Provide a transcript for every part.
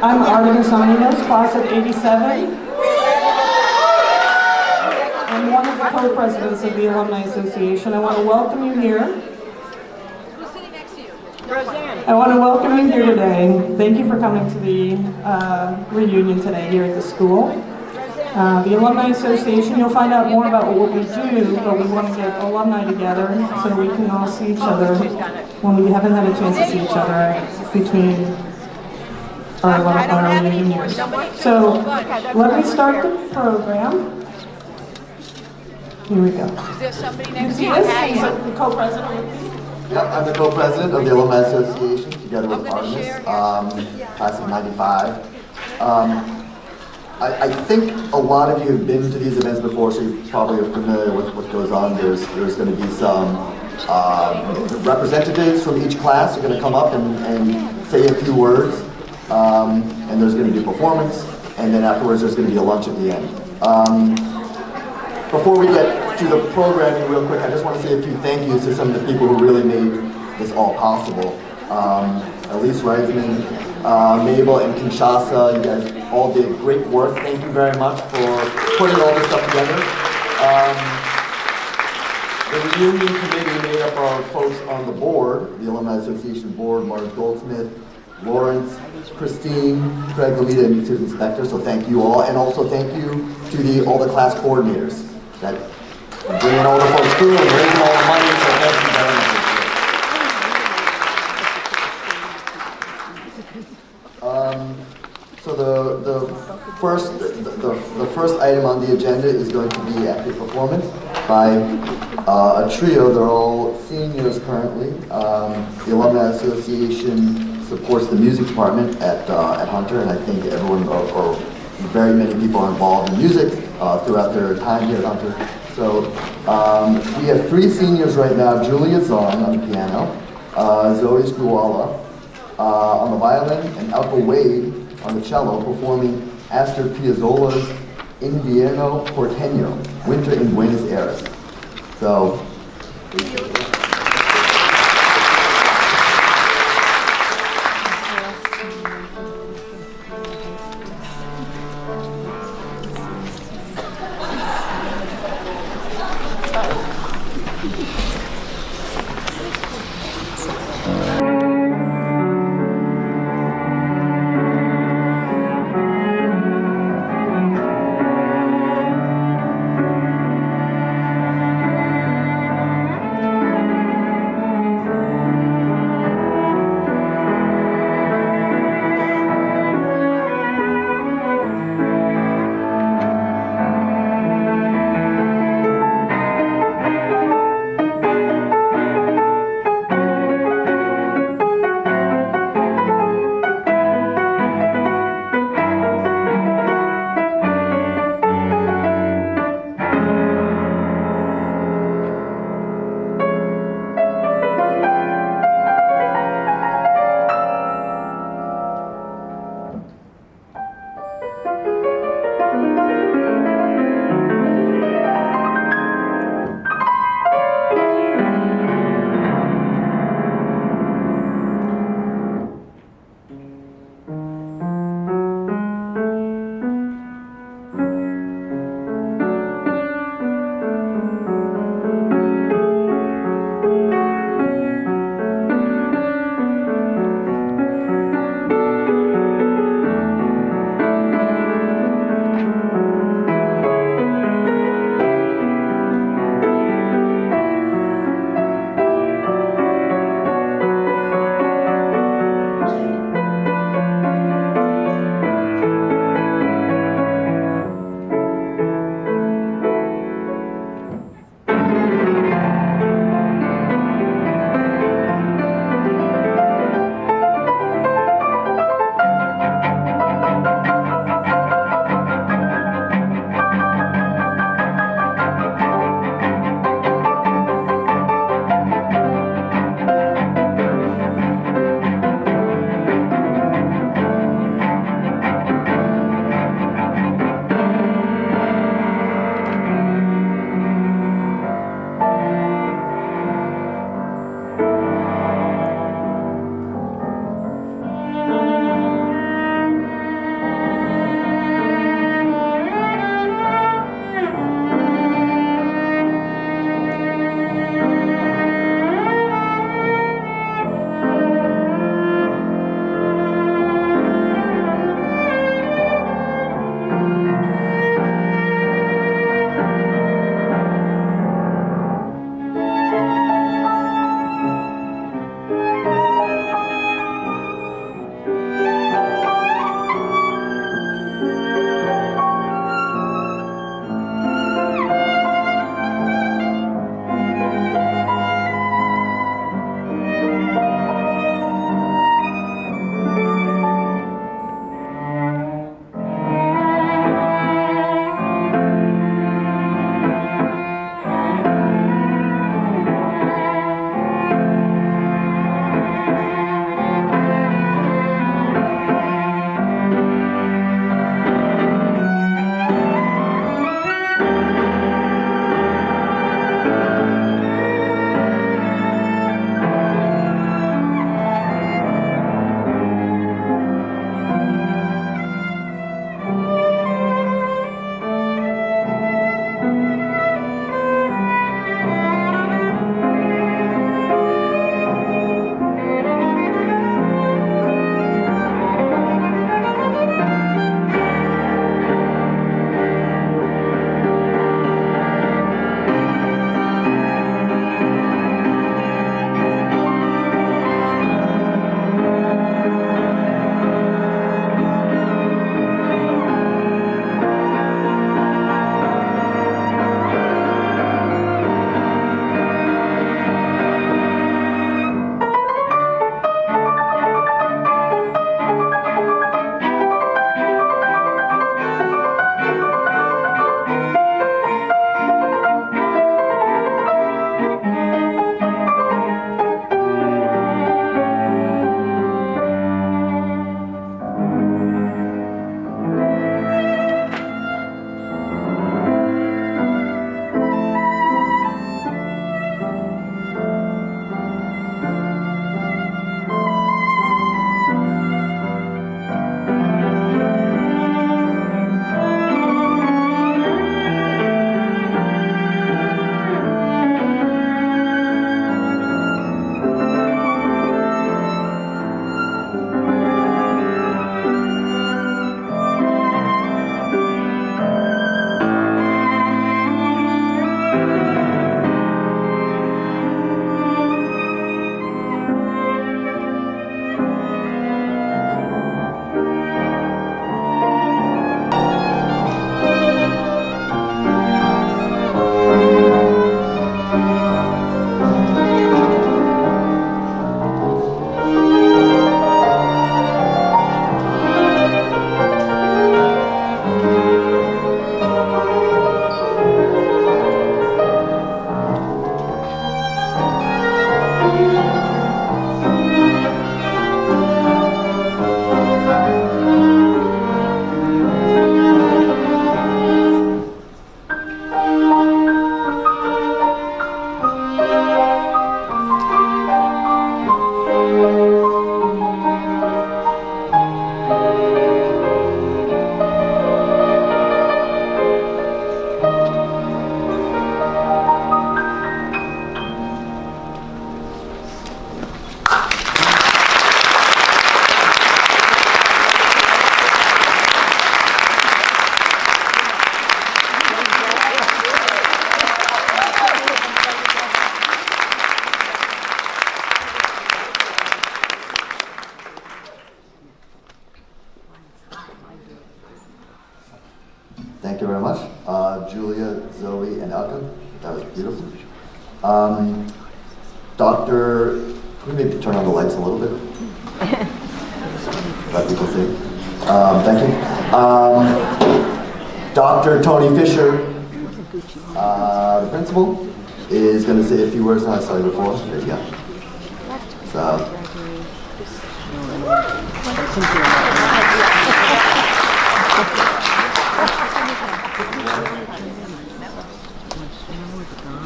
I'm Artemis Oninos, class of '87. I'm one of the co-presidents of the Alumni Association. I want to welcome you here. Who's sitting next to you? I want to welcome you here today. Thank you for coming to the reunion today here at the school. The Alumni Association, you'll find out more about what we do, but we want to get alumni together so we can all see each other when we haven't had a chance to see each other between our reunion years. So let me start the program. Here we go. Is there somebody next to you? He's the co-president with me. Yep, I'm the co-president of the Alumni Association, together with Artemis, class of '95. I think a lot of you have been to these events before, so you probably are familiar with what goes on. There's going to be some representatives from each class who are going to come up and say a few words, and there's going to be a performance, and then afterwards there's going to be a lunch at the end. Before we get to the programming real quick, I just want to say a few thank yous to some of the people who really made this all possible. Elise Reisman, Mabel, and Kinshasa, you guys all did great work. Thank you very much for putting all this stuff together. The reunion committee made up of folks on the board, the Alumni Association board, Mark Goldsmith, Lawrence, Christine, Craig Lamita, and Susan Spector, so thank you all. And also thank you to all the class coordinators that are bringing all the folks through and raising all the money, so thank you very much. So the first item on the agenda is going to be a performance by a trio. They're all seniors currently. The Alumni Association supports the music department at Hunter, and I think everyone or very many people are involved in music throughout their time here at Hunter. So we have three seniors right now: Julia Zahn on the piano, Zoe Skuala on the violin, and Alka Wade on the cello, performing Astor Piazzolla's Invierno Porteño, Winter in Buenos Aires. So. Thank you very much. Julia, Zoe, and Elka. That was beautiful. Dr. Can we maybe turn on the lights a little bit? Let people see. Thank you. Dr. Tony Fisher, the principal, is going to say a few words. I saw you before. There you go. So.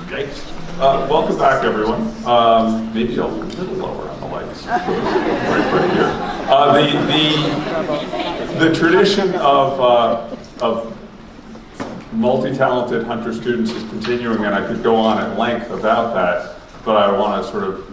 Okay. Welcome back, everyone. Maybe a little lower on the lights. Right here. The tradition of multi-talented Hunter students is continuing, and I could go on at length about that, but I want to sort of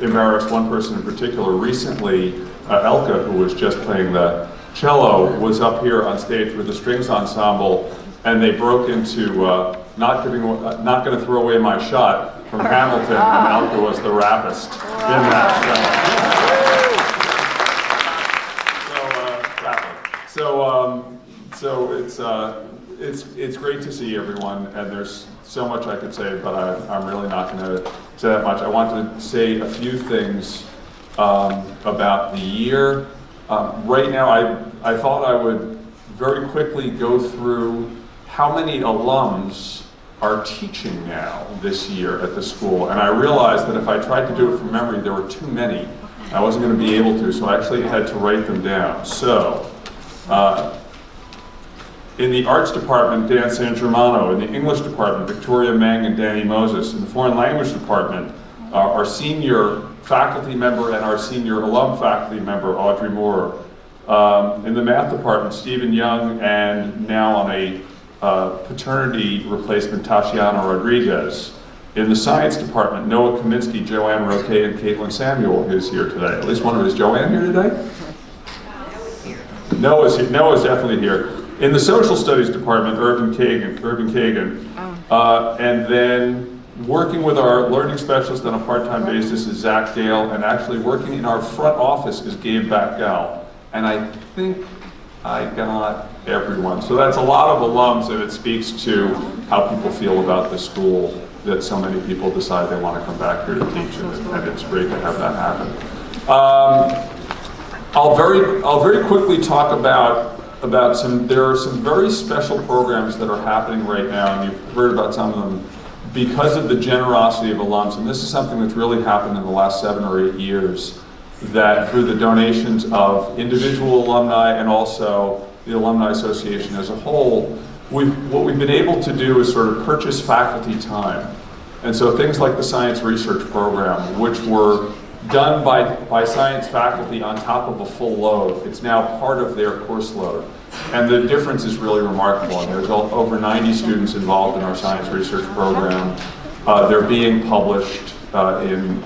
embarrass one person in particular. Recently, Elka, who was just playing the cello, was up here on stage with the strings ensemble, and they broke into not going to throw away my shot from Hamilton, and Elka was the rappist in that show. It's great to see everyone, and there's so much I could say, but I'm really not going to say that much. I want to say a few things about the year. Right now, I thought I would very quickly go through how many alums are teaching now this year at the school, and I realized that if I tried to do it from memory, there were too many. I wasn't going to be able to, so I actually had to write them down. So, in the arts department, Dan San Germano. In the English department, Victoria Meng and Danny Moses. In the foreign language department, our senior faculty member and our senior alum faculty member, Audrey Moore. In the math department, Stephen Young, and now on a paternity replacement, Tatiana Rodriguez. In the science department, Noah Kaminsky, Joanne Roque, and Caitlin Samuel, who's here today. At least one of us. Is Joanne here today? Noah's definitely here. In the social studies department, Irvin Kagan. And then working with our learning specialist on a part-time basis is Zach Gale, and actually working in our front office is Gabe Backell. And I think I got everyone. So that's a lot of alums, and it speaks to how people feel about the school, that so many people decide they want to come back here to teach, and it's great to have that happen. I'll very quickly talk about there are some very special programs that are happening right now, and you've heard about some of them, because of the generosity of alums. And this is something that's really happened in the last 7 or 8 years, that through the donations of individual alumni and also the Alumni Association as a whole, what we've been able to do is sort of purchase faculty time. And so things like the science research program, which were done by science faculty on top of a full load, it's now part of their course load. And the difference is really remarkable. And there's over 90 students involved in our science research program. They're being published in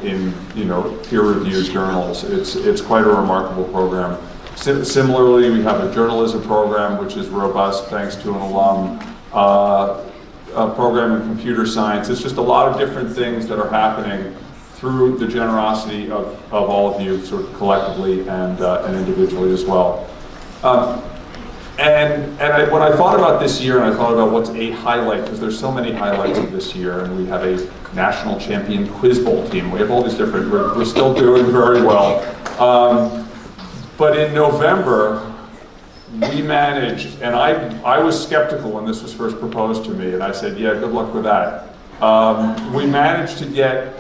peer-reviewed journals. It's quite a remarkable program. Similarly, we have a journalism program which is robust thanks to an alum, a program in computer science. It's just a lot of different things that are happening through the generosity of all of you, sort of collectively and individually as well. When I thought about this year, and I thought about what's a highlight, because there's so many highlights of this year, and we have a national champion quiz bowl team. We have all these different, we're still doing very well. But in November, we managed, and I was skeptical when this was first proposed to me, and I said, yeah, good luck with that. We managed to get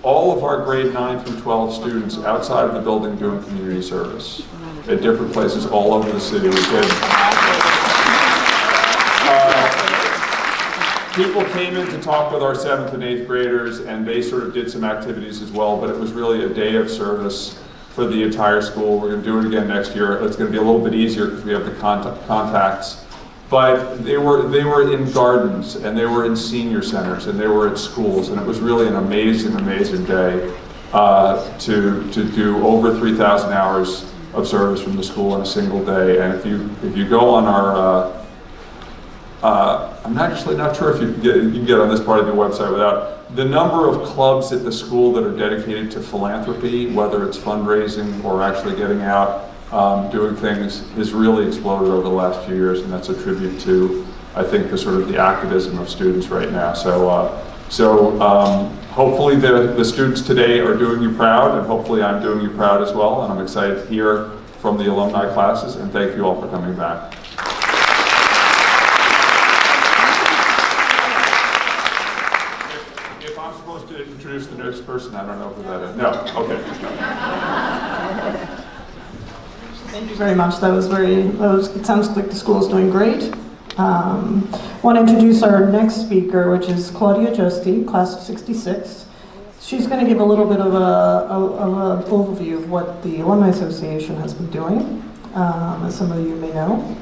all of our grade 9 through 12 students outside of the building doing community service at different places all over the city. People came in to talk with our 7th and 8th graders, and they sort of did some activities as well, but it was really a day of service for the entire school. We're going to do it again next year. It's going to be a little bit easier because we have the contacts. But they were in gardens, and they were in senior centers, and they were at schools, and it was really an amazing, amazing day to do over 3,000 hours of service from the school in a single day. And if you go on our, I'm actually not sure if you can get on this part of the website without the number of clubs at the school that are dedicated to philanthropy, whether it's fundraising or actually getting out doing things has really exploded over the last few years, and that's a tribute to, I think, the sort of the activism of students right now. So hopefully the students today are doing you proud, and hopefully I'm doing you proud as well, and I'm excited to hear from the alumni classes, and thank you all for coming back. If I'm supposed to introduce the next person, I don't know who that is. No, okay. Thank you very much. It sounds like the school is doing great. Want to introduce our next speaker, which is Claudia Justi, class of 66. She's going to give a little bit of an overview of what the Alumni Association has been doing, as some of you may know.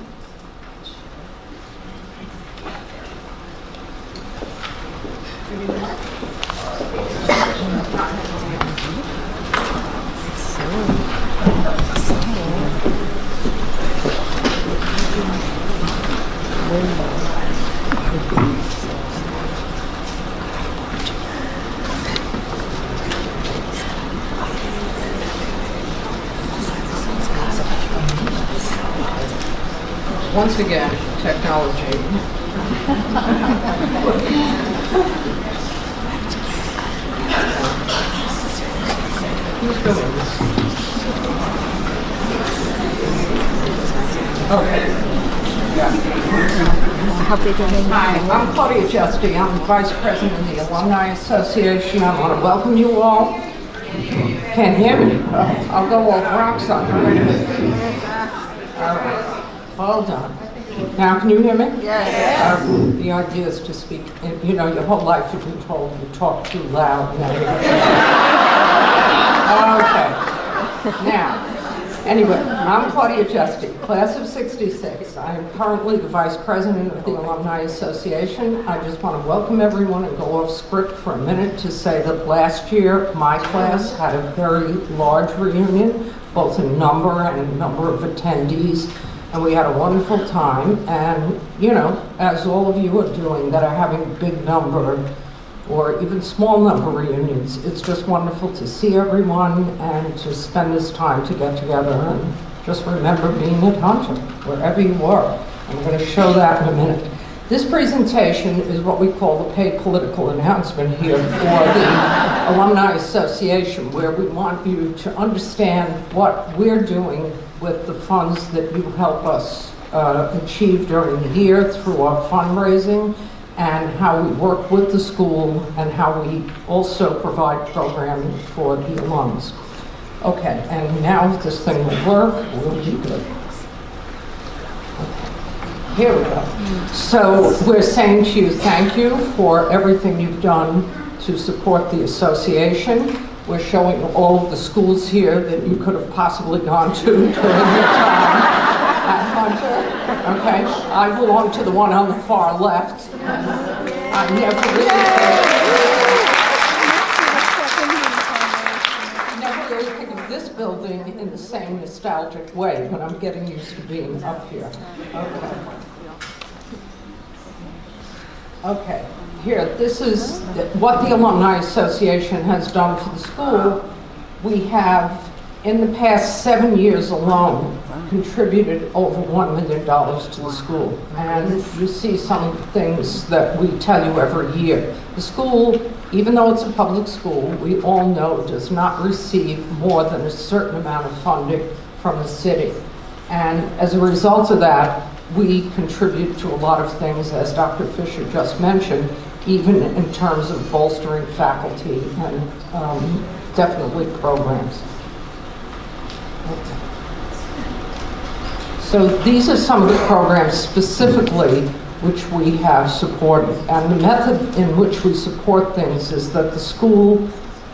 Once again, technology. Who's doing this? Okay. Hi, I'm Claudia Justi. I'm Vice President of the Alumni Association. I want to welcome you all. Can't hear me? I'll go off rocks on you. All right. Hold on. Now, can you hear me? Yes. The idea is to speak, you know, your whole life you've been told you talk too loud. Okay. Now, anyway, I'm Claudia Justi, class of 66. I am currently the Vice President of the Alumni Association. I just want to welcome everyone and go off script for a minute to say that last year my class had a very large reunion, both in number and in number of attendees. And we had a wonderful time, and you know, as all of you are doing that are having big number or even small number reunions, it's just wonderful to see everyone and to spend this time to get together and just remember being at Hunter, wherever you are. I'm going to show that in a minute. This presentation is what we call the paid political announcement here for the Alumni Association, where we want you to understand what we're doing with the funds that you help us achieve during the year through our fundraising, and how we work with the school, and how we also provide programming for the alums. Okay, and now if this thing will work, we'll be good. Here we go. So we're saying to you thank you for everything you've done to support the association. We're showing all of the schools here that you could have possibly gone to during your time at Hunter. Okay, I belong to the one on the far left. I never really think of this building in the same nostalgic way, but I'm getting used to being up here. Okay. Okay, here, this is what the Alumni Association has done for the school. We have, in the past 7 years alone, contributed over $1 million to the school. And you see some things that we tell you every year. The school, even though it's a public school, we all know does not receive more than a certain amount of funding from the city. And as a result of that, we contribute to a lot of things, as Dr. Fisher just mentioned, even in terms of bolstering faculty and definitely programs. Okay. So these are some of the programs specifically which we have supported. And the method in which we support things is that the school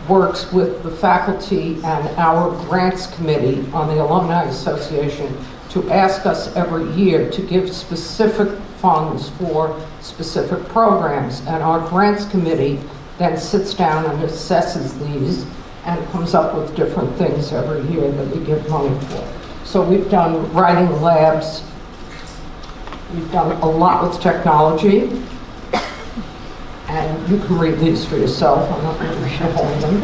works with the faculty and our grants committee on the Alumni Association to ask us every year to give specific funds for specific programs. And our grants committee then sits down and assesses these and comes up with different things every year that we give money for. So we've done writing labs, we've done a lot with technology, And you can read these for yourself. I'm not going to hold them.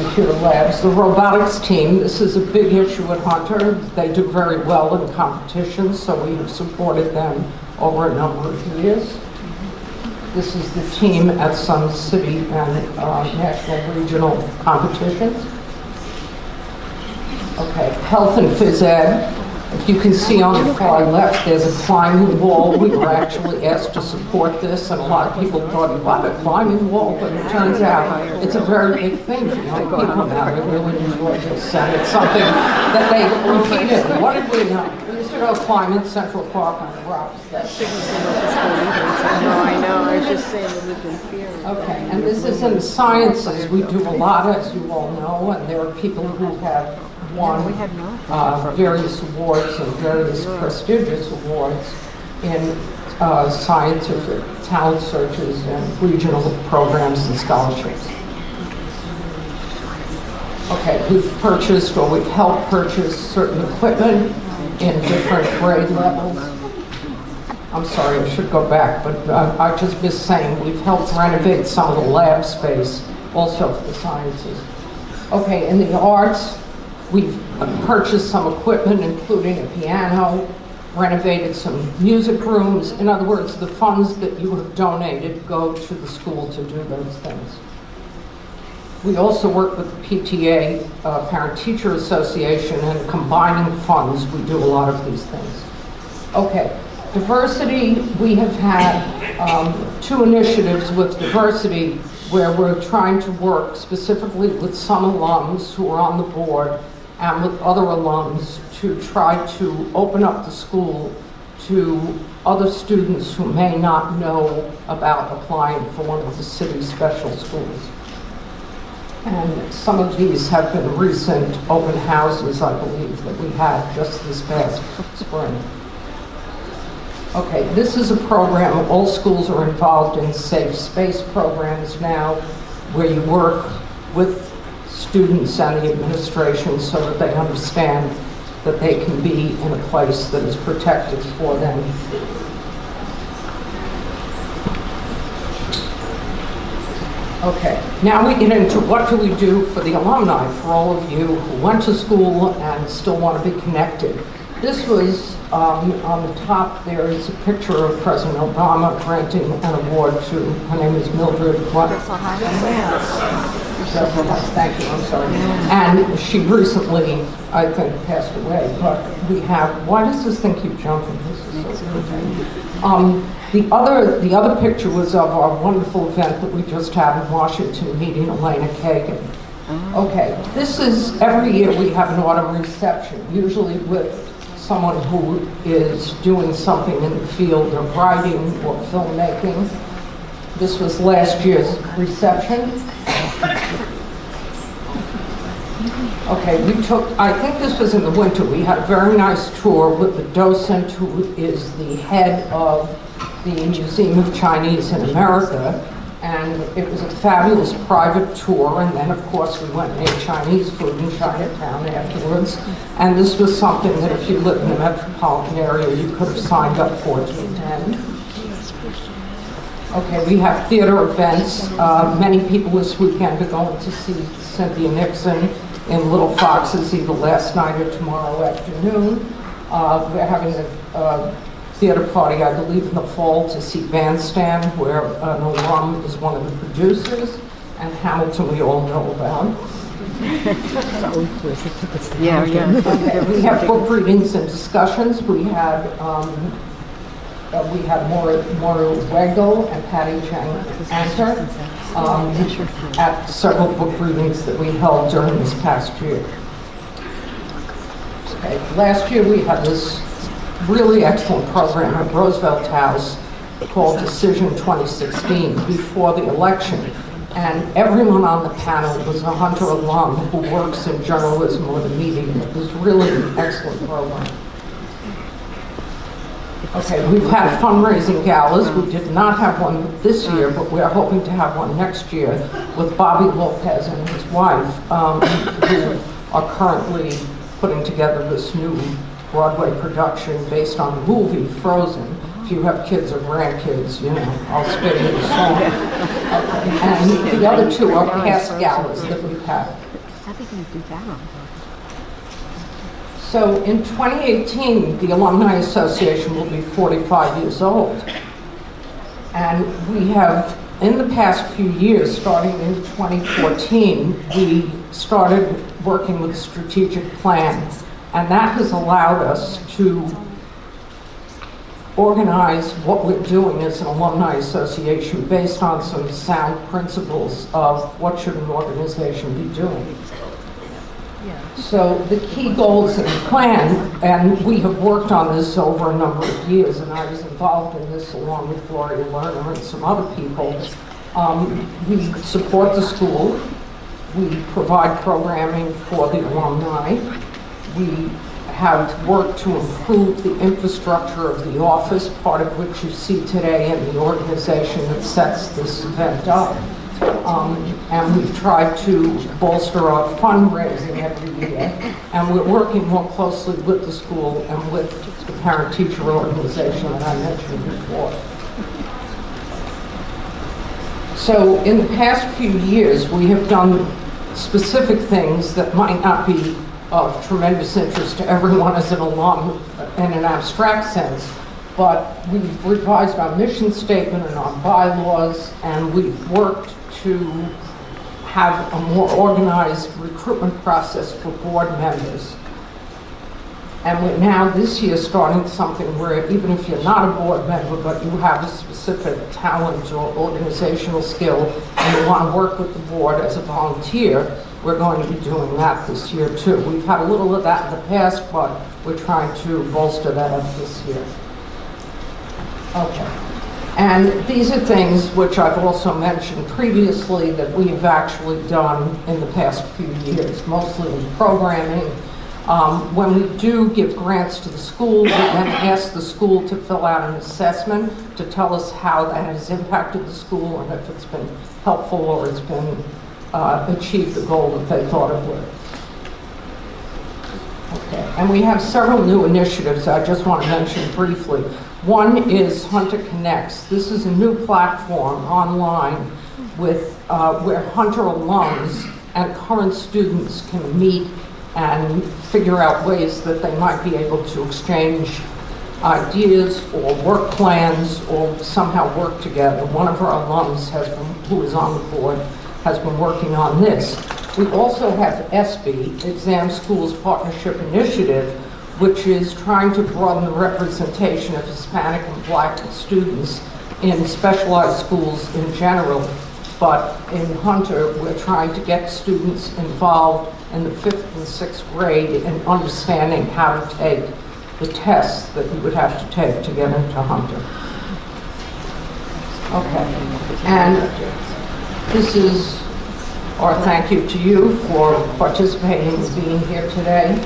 Computer labs. The robotics team. This is a big issue at Hunter. They do very well in competitions, so we have supported them over a number of years. This is the team at some city and national regional competitions. Okay, health and phys ed. If you can see on the far left, there's a climbing wall. We were actually asked to support this, and a lot of people thought, what, a climbing wall? But it turns out it's a very big thing for young people now. They really enjoy this, and it's something that they repeated. What did we know? We used to go climb in Central Park on the rocks. No, I know. I was just saying that we've been fearing. Okay, and this is in the sciences. We do a lot, as you all know, and there are people who have won various awards and various prestigious awards in scientific talent searches and regional programs and scholarships. Okay, we've purchased or we've helped purchase certain equipment in different grade levels. I'm sorry, I should go back, but I just missed saying we've helped renovate some of the lab space also for the sciences. Okay, in the arts, we've purchased some equipment, including a piano, renovated some music rooms. In other words, the funds that you have donated go to the school to do those things. We also work with the PTA, Parent-Teacher Association, and combining funds, we do a lot of these things. Okay, diversity, we have had 2 initiatives with diversity where we're trying to work specifically with some alums who are on the board and with other alums to try to open up the school to other students who may not know about applying for one of the city's special schools. And some of these have been recent open houses, I believe, that we had just this past spring. Okay, this is a program, all schools are involved in safe space programs now, where you work with students and the administration so that they understand that they can be in a place that is protected for them. Okay, now we get into what do we do for the alumni, for all of you who went to school and still want to be connected. This was, on the top there is a picture of President Obama granting an award to, her name is Mildred, what? Thank you, I'm sorry. And she recently, I think, passed away, but we have, why does this thing keep jumping? This is so good. The other picture was of our wonderful event that we just had in Washington meeting Elena Kagan. Okay, this is, every year we have an autumn reception, usually with someone who is doing something in the field of writing or filmmaking. This was last year's reception. Okay, we took, I think this was in the winter, we had a very nice tour with the docent who is the head of the Museum of Chinese in America, and it was a fabulous private tour, and then of course we went and ate Chinese food in Chinatown afterwards, and this was something that if you live in the metropolitan area you could have signed up for to attend. Okay, we have theater events. Many people this weekend are going to see Cynthia Nixon in Little Foxes either last night or tomorrow afternoon. We're having a theater party, I believe, in the fall to see Bandstand, where an alum is one of the producers, and Hamilton we all know about. Okay, we have book readings and discussions. We had Maura Weigel and Patty Chang Anter at several book readings that we held during this past year. Okay, last year we had this really excellent program at Roosevelt House called Decision 2016 before the election. And everyone on the panel was a Hunter alum who works in journalism or the media. It was really an excellent program. Okay, we've had fundraising galas. We did not have one this year, but we're hoping to have one next year with Bobby Lopez and his wife, who are currently putting together this new Broadway production based on the movie Frozen. If you have kids or grandkids, you know, I'll spit you the song. Okay. And the other two are past galas that we've had. How are they going to do that? So in 2018, the Alumni Association will be 45 years old. And we have, in the past few years, starting in 2014, we started working with a strategic plan. And that has allowed us to organize what we're doing as an alumni association based on some sound principles of what should an organization be doing. So the key goals in the plan, and we have worked on this over a number of years, and I was involved in this along with Gloria Lerner and some other people. We support the school. We provide programming for the alumni. We have worked to improve the infrastructure of the office, part of which you see today in the organization that sets this event up. And we've tried to bolster our fundraising every year. And we're working more closely with the school and with the parent-teacher organization that I mentioned before. So in the past few years, we have done specific things that might not be of tremendous interest to everyone as an alum in an abstract sense, but we've revised our mission statement and our bylaws, and we've worked to have a more organized recruitment process for board members. And we're now this year starting something where even if you're not a board member, but you have a specific talent or organizational skill and you want to work with the board as a volunteer, we're going to be doing that this year too. We've had a little of that in the past, but we're trying to bolster that up this year. Okay. And these are things which I've also mentioned previously that we've actually done in the past few years, mostly in programming. When we do give grants to the school, we then ask the school to fill out an assessment to tell us how that has impacted the school and if it's been helpful or it's been achieved the goal that they thought it would. Okay, and we have several new initiatives I just want to mention briefly. One is Hunter Connects. This is a new platform online with where Hunter alums and current students can meet and figure out ways that they might be able to exchange ideas or work plans or somehow work together. One of our alums who is on the board has been working on this. We also have SB, Exam Schools Partnership Initiative, which is trying to broaden the representation of Hispanic and Black students in specialized schools in general. But in Hunter, we're trying to get students involved in the 5th and 6th grade in understanding how to take the tests that you would have to take to get into Hunter. Okay, and this is our thank you to you for participating and being here today.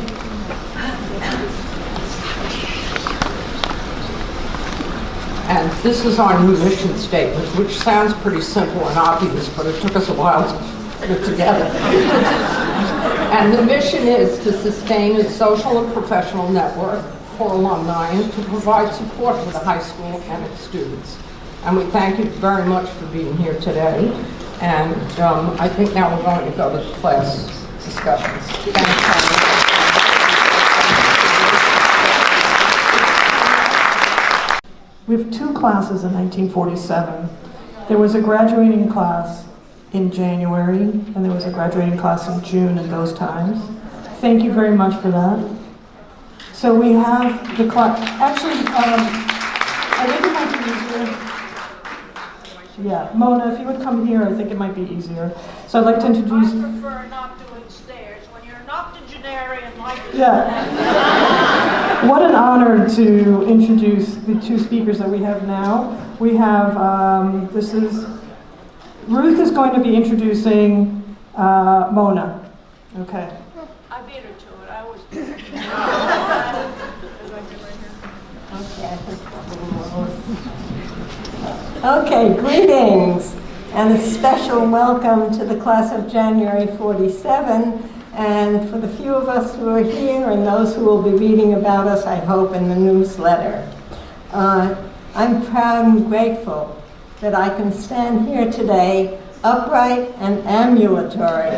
And this is our new mission statement, which sounds pretty simple and obvious, but it took us a while to put it together. And the mission is to sustain a social and professional network for alumni and to provide support to the high school and its students. And we thank you very much for being here today. And I think now we're going to go to class discussions. Thanks. We have two classes in 1947. There was a graduating class in January, and there was a graduating class in June at those times. Thank you very much for that. So we have the class, actually, I think it might be easier. Yeah, Mona, if you would come here, I think it might be easier. So I'd like to introduce... I prefer not doing stairs when you're an octogenarian like this. Yeah. What an honor to introduce the two speakers that we have now. We have, Ruth is going to be introducing Mona. Okay. I beat her to it. I always do. Okay, greetings and a special welcome to the class of January 47 and for the few of us who are here and those who will be reading about us, I hope, in the newsletter. I'm proud and grateful that I can stand here today upright and ambulatory.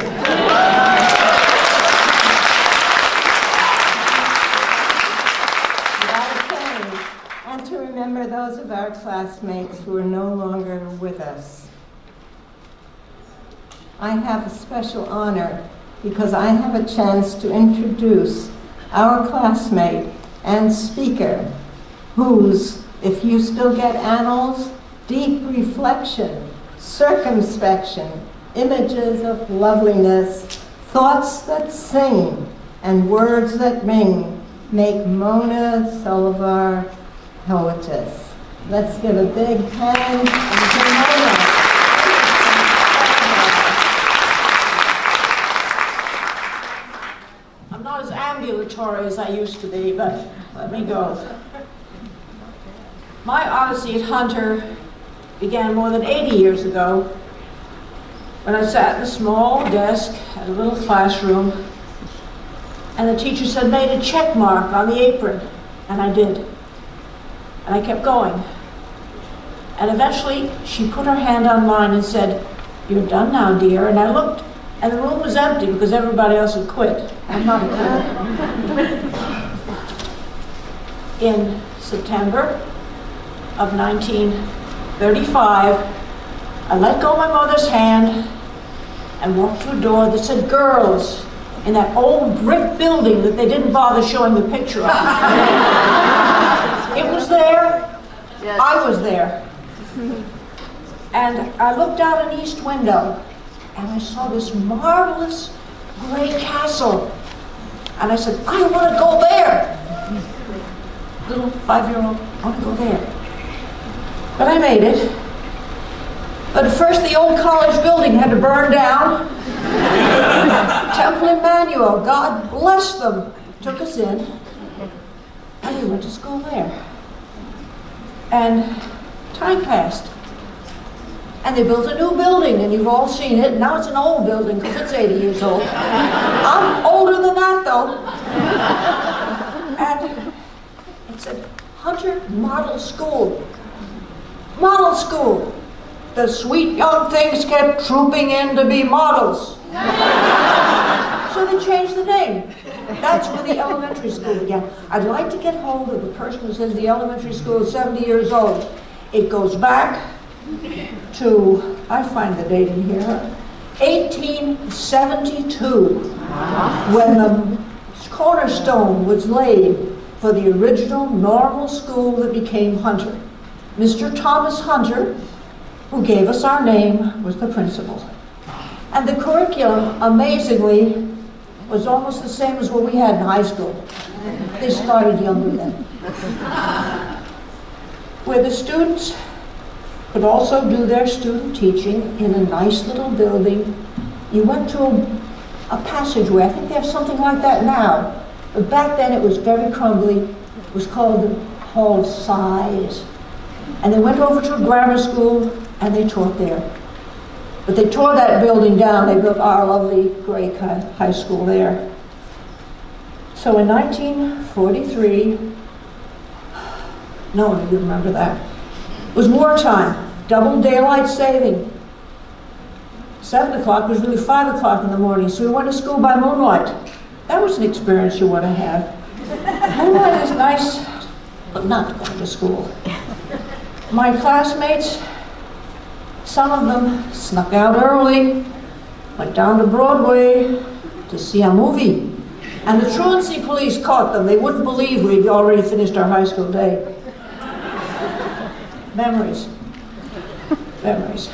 And to remember those of our classmates who are no longer with us. I have a special honor because I have a chance to introduce our classmate and speaker, whose, if you still get annals, deep reflection, circumspection, images of loveliness, thoughts that sing, and words that ring, make Mona Solivar poetess. Let's give a big hand to Mona. I'm not as ambulatory as I used to be, but let me go. My odyssey at Hunter began more than 80 years ago when I sat in a small desk at a little classroom, and the teacher said, made a check mark on the apron, and I did. And I kept going. And eventually, she put her hand on mine and said, you're done now, dear. And I looked, and the room was empty because everybody else had quit. I'm not a quitter. In September of 1935, I let go of my mother's hand and walked through a door that said girls in that old brick building that they didn't bother showing the picture of. It was there. Yes. I was there. And I looked out an east window and I saw this marvelous gray castle. And I said, I want to go there. Little 5-year-old, I want to go there. But I made it. But at first the old college building had to burn down. Temple Emmanuel, God bless them, took us in. And we went to school there. And time passed. And they built a new building, and you've all seen it. Now it's an old building because it's 80 years old. I'm older than that, though. And it said, Hunter Model School. Model School. The sweet young things kept trooping in to be models. So they changed the name. That's where the elementary school began. I'd like to get hold of the person who says the elementary school is 70 years old. It goes back to, I find the date in here, 1872, when the cornerstone was laid for the original normal school that became Hunter. Mr. Thomas Hunter, who gave us our name, was the principal. And the curriculum, amazingly, was almost the same as what we had in high school. They started younger then. Where the students could also do their student teaching in a nice little building. You went to a passageway. I think they have something like that now. But back then it was very crumbly. It was called the Hall of Sighs. And they went over to a grammar school and they taught there. But they tore that building down. They built our lovely gray high school there. So in 1943, no one would remember that. It was wartime, double daylight saving. 7 o'clock was really 5 o'clock in the morning, so we went to school by moonlight. That was an experience you want to have. Moonlight is nice, but not going to school. My classmates, some of them snuck out early, went down to Broadway to see a movie. And the truancy police caught them. They wouldn't believe we'd already finished our high school day. Memories. Memories.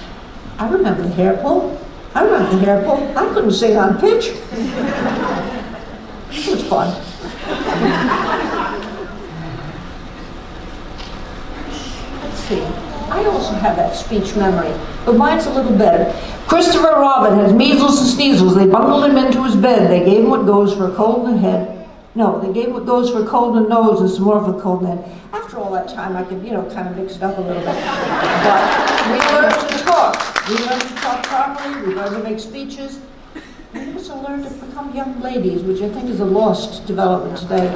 I remember the hair pull. I remember the hair pull. I couldn't sing on pitch. It was fun. Let's see. I also have that speech memory, but mine's a little better. Christopher Robin has measles and sneezels. They bundled him into his bed. They gave him what goes for a cold in the head. No, they gave him what goes for a cold in the nose and some more for a cold in the head. After all that time, I could, kind of mix it up a little bit. But we learned to talk. We learned to talk properly. We learned to make speeches. We kids will learn to become young ladies, which I think is a lost development today.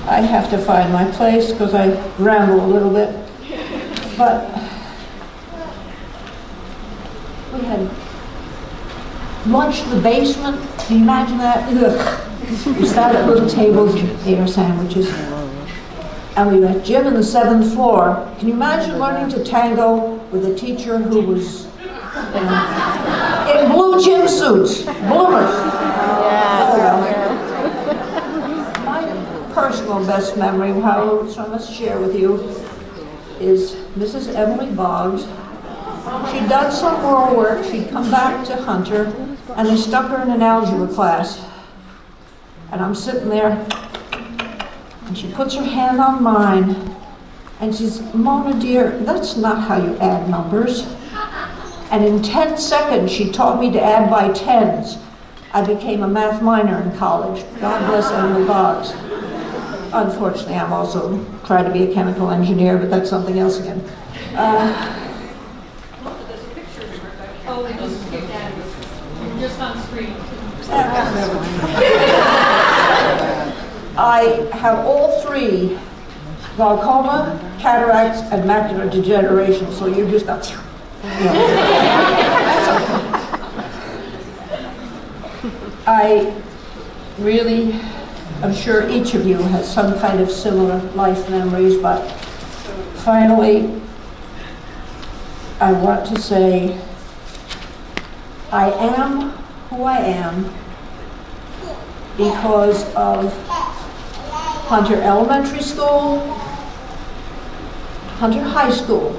I have to find my place because I ramble a little bit. But we had lunch in the basement. Can you imagine that? Ugh. We sat at little tables and ate our sandwiches. And we had gym on the 7th floor. Can you imagine learning to tango with a teacher who was, in blue gym suits, bloomers? My personal best memory, which I must share with you, is Mrs. Emily Boggs. She'd done some more work. She'd come back to Hunter, and they stuck her in an algebra class. And I'm sitting there, and she puts her hand on mine, and she says, "Mona dear, that's not how you add numbers." And in 10 seconds, she taught me to add by tens. I became a math minor in college. God bless Emily Boggs. Unfortunately, I'm also trying to be a chemical engineer, but that's something else again. Just on screen. I have all 3, glaucoma, cataracts, and macular degeneration, so you're just not, I really, I'm sure each of you has some kind of similar life memories, but finally, I want to say, I am who I am because of Hunter Elementary School, Hunter High School,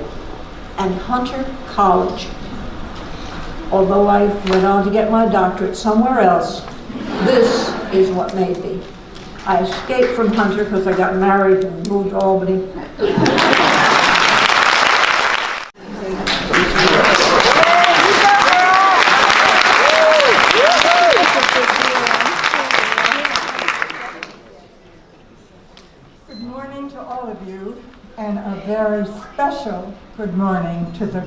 and Hunter College. Although I went on to get my doctorate somewhere else, this is what made me. I escaped from Hunter because I got married and moved to Albany. Good morning to all of you, and a very special good morning to the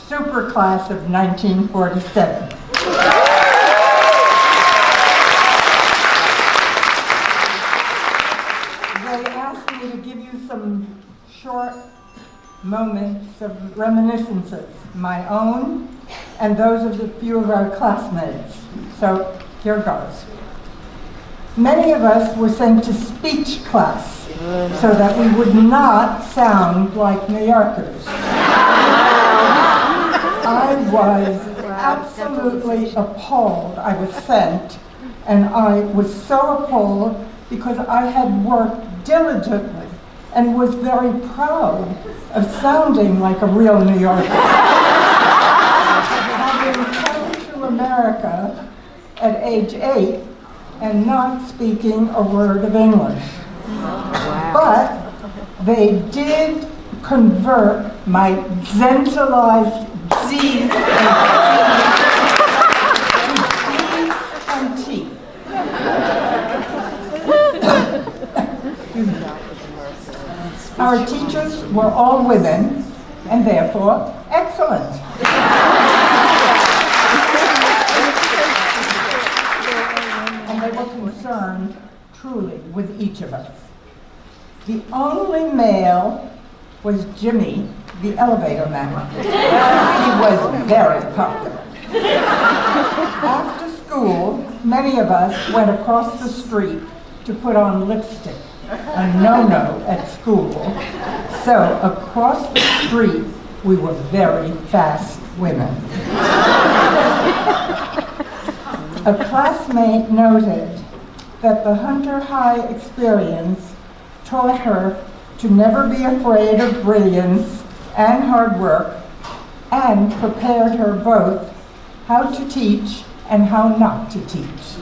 super class of 1947. They asked me to give you some short moments of reminiscences, my own and those of a few of our classmates. So here goes. Many of us were sent to speech class so that we would not sound like New Yorkers. I was absolutely appalled. I was sent, and I was so appalled because I had worked diligently and was very proud of sounding like a real New Yorker. Having come to America at age 8 and not speaking a word of English. But they did convert my zentalized Z and T. Our teachers were all women, and therefore excellent. And they were concerned truly with each of us. The only male was Jimmy, the elevator man. He was very popular. After school, many of us went across the street to put on lipstick, a no-no at school. So across the street, we were very fast women. A classmate noted that the Hunter High experience taught her to never be afraid of brilliance and hard work, and prepared her both how to teach and how not to teach.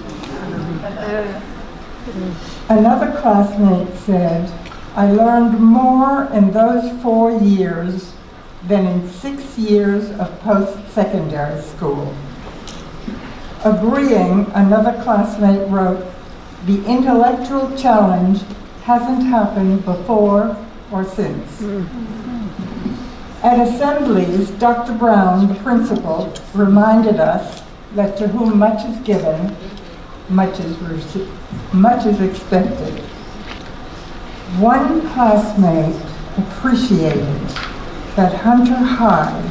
Another classmate said, "I learned more in those 4 years than in 6 years of post-secondary school." Agreeing, another classmate wrote, "The intellectual challenge hasn't happened before or since." At assemblies, Dr. Brown, the principal, reminded us that to whom much is given, much is expected. One classmate appreciated that Hunter High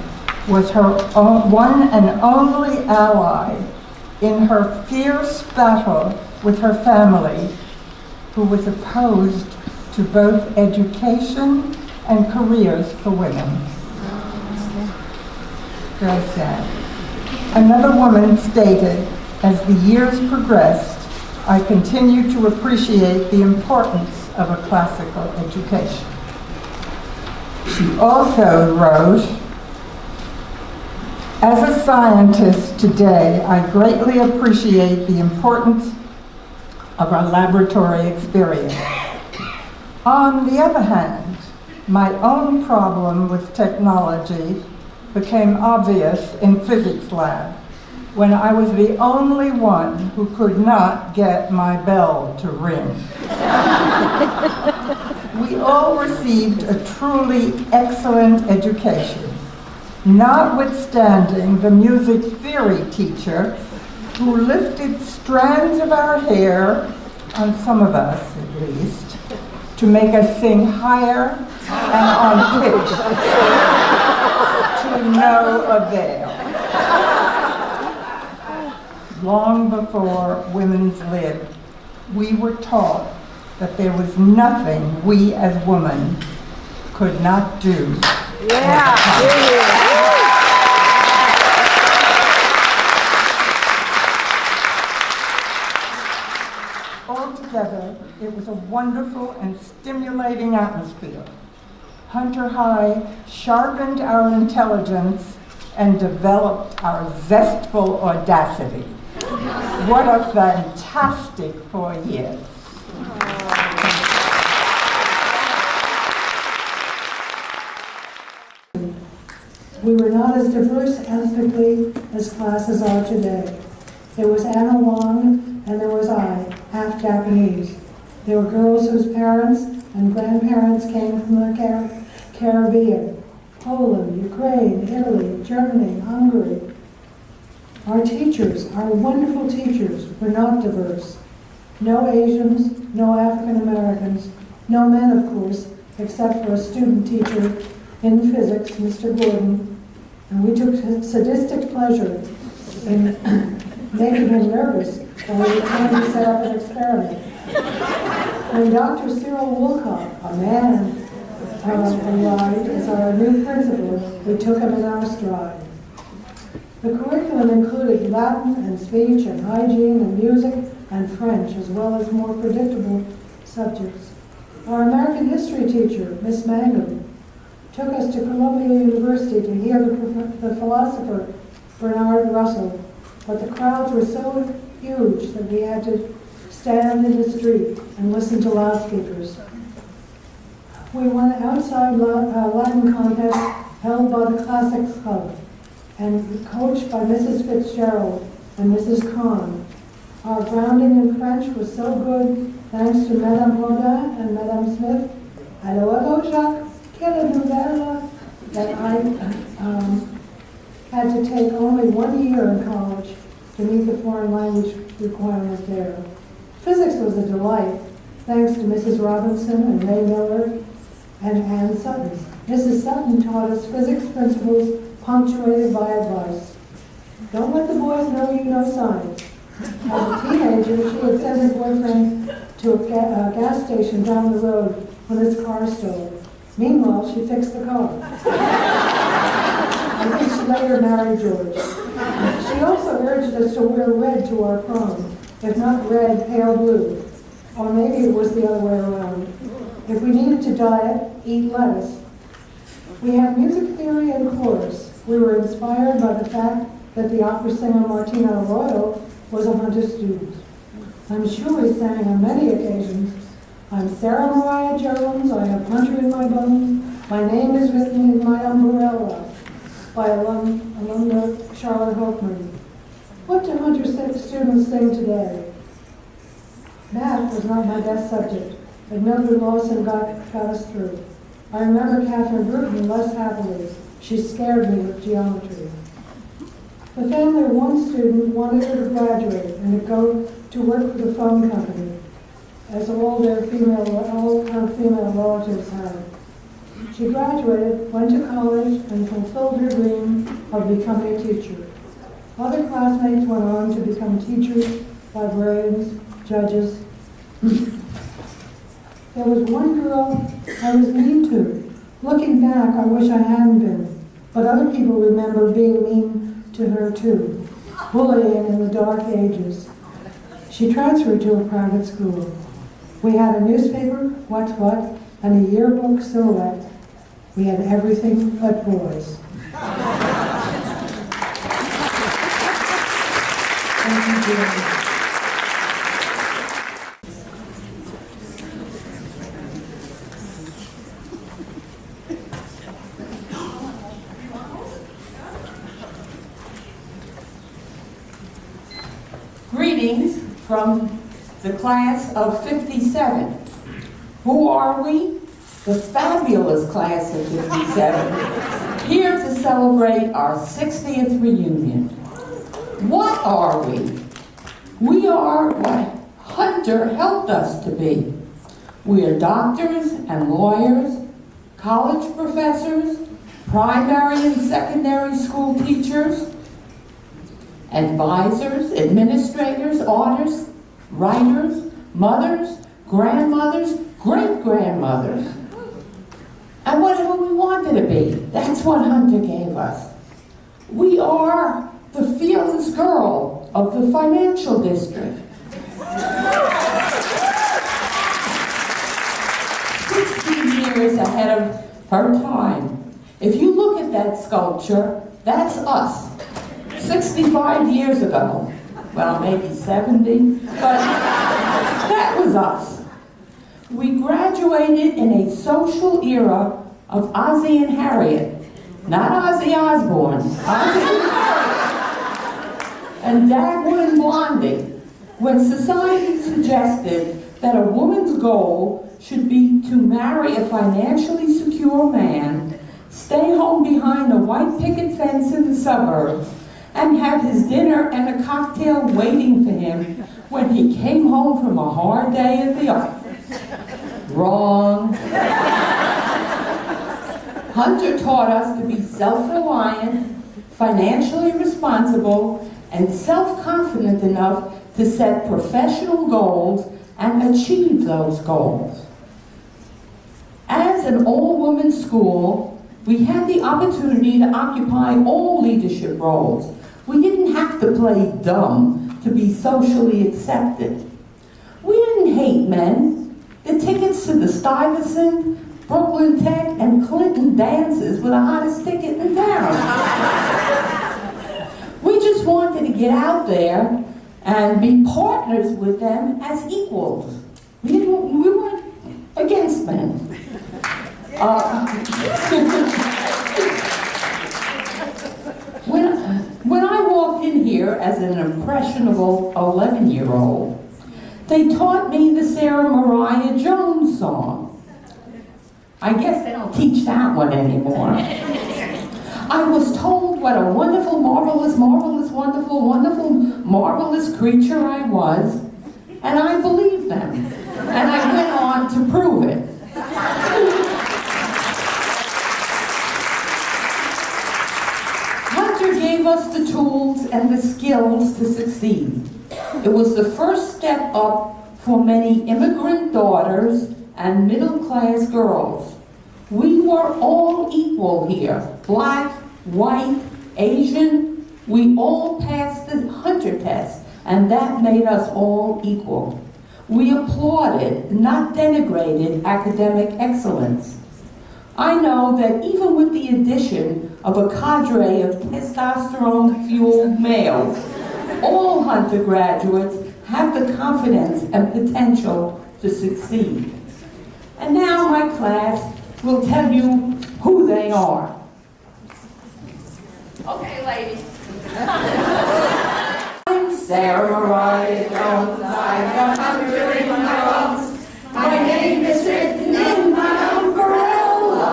was her one and only ally in her fierce battle with her family, who was opposed to both education and careers for women. Very sad. Another woman stated, as the years progressed, I continue to appreciate the importance of a classical education. She also wrote, as a scientist today, I greatly appreciate the importance of our laboratory experience. On the other hand, my own problem with technology became obvious in physics lab, when I was the only one who could not get my bell to ring. We all received a truly excellent education, notwithstanding the music theory teacher who lifted strands of our hair, on some of us at least, to make us sing higher and on pitch, to no avail. Long before women's lib, we were taught that there was nothing we as women could not do. Altogether, it was a wonderful and stimulating atmosphere. Hunter High sharpened our intelligence and developed our zestful audacity. What a fantastic 4 years. We were not as diverse ethnically as classes are today. There was Anna Wong and there was I, half Japanese. There were girls whose parents and grandparents came from the Caribbean, Poland, Ukraine, Italy, Germany, Hungary. Our teachers, our wonderful teachers, were not diverse. No Asians, no African Americans, no men, of course, except for a student teacher in physics, Mr. Gordon, and we took sadistic pleasure in making him nervous while we were trying to set up an experiment. When Dr. Cyril Woolcock, a man, arrived as our new principal, we took him in our stride. The curriculum included Latin and speech and hygiene and music and French, as well as more predictable subjects. Our American history teacher, Miss Mangum, took us to Columbia University to hear the philosopher Bernard Russell, but the crowds were so huge that we had to stand in the street and listen to loudspeakers. We won an outside Latin contest held by the Classics Club and coached by Mrs. Fitzgerald and Mrs. Kahn. Our grounding in French was so good thanks to Madame Rodin and Madame Smith. Hello, Jacques. Quelle nouvelle, that I had to take only 1 year in college to meet the foreign language requirement there. Physics was a delight, thanks to Mrs. Robinson and Ray Miller and Ann Sutton. Mrs. Sutton taught us physics principles punctuated by advice. Don't let the boys know you know science. As a teenager, she had sent her boyfriend to a gas station down the road when his car stole. Meanwhile, she fixed the car. I think she later married George. She also urged us to wear red to our prom, if not red, pale blue. Or maybe it was the other way around. If we needed to diet, eat lettuce. We had music theory and chorus. We were inspired by the fact that the opera singer Martina Arroyo was a Hunter student. I'm sure we sang on many occasions. I'm Sarah Mariah Jones, I have Hunter in my bones, my name is written in my umbrella, by alumna Charlotte Hochman. What do Hunter students sing today? Math was not my best subject, but Mildred Lawson got us through. I remember Catherine Bruton less happily. She scared me with geometry. The family of one student wanted her to graduate and to go to work for the phone company, as all her female relatives had. She graduated, went to college, and fulfilled her dream of becoming a teacher. Other classmates went on to become teachers, librarians, judges. There was one girl I was mean to. Looking back, I wish I hadn't been, but other people remember being mean to her too, bullying in the dark ages. She transferred to a private school. We had a newspaper, What's What, and a yearbook silhouette. We had everything but boys. Thank you, Julie. Greetings from the class of 57. Who are we? The fabulous class of 57, here to celebrate our 60th reunion. What are we? We are what Hunter helped us to be. We are doctors and lawyers, college professors, primary and secondary school teachers, advisors, administrators, artists, writers, mothers, grandmothers, great-grandmothers, and whatever we wanted to be. That's what Hunter gave us. We are the fearless girl of the financial district. 16 years ahead of her time. If you look at that sculpture, that's us. 65 years ago. Well, maybe 70, but that was us. We graduated in a social era of Ozzie and Harriet. Not Ozzy Osbourne, Ozzie and Harriet. And Dagwood and Blondie. When society suggested that a woman's goal should be to marry a financially secure man, stay home behind a white picket fence in the suburbs, and have his dinner and a cocktail waiting for him when he came home from a hard day at the office. Wrong. Hunter taught us to be self-reliant, financially responsible, and self-confident enough to set professional goals and achieve those goals. As an all-woman school, we had the opportunity to occupy all leadership roles. We didn't have to play dumb to be socially accepted. We didn't hate men. The tickets to the Stuyvesant, Brooklyn Tech, and Clinton dances were the hottest ticket in town. We just wanted to get out there and be partners with them as equals. We weren't against men. When I walked in here as an impressionable 11-year-old, they taught me the Sarah Mariah Jones song. I guess they don't teach that one anymore. I was told what a wonderful, marvelous, marvelous, wonderful, wonderful, marvelous creature I was, and I believed them. And I went on to prove it. Hunter gave us the tools and the skills to succeed. It was the first step up for many immigrant daughters and middle-class girls. We were all equal here. Black, white, Asian, we all passed the Hunter test, and that made us all equal. We applauded, not denigrated, academic excellence. I know that even with the addition of a cadre of testosterone-fueled males, all Hunter graduates have the confidence and potential to succeed. And now my class will tell you who they are. Okay, ladies. I'm Sarah Mariah Jones. I've got 100 in my lungs. My name is written in my umbrella.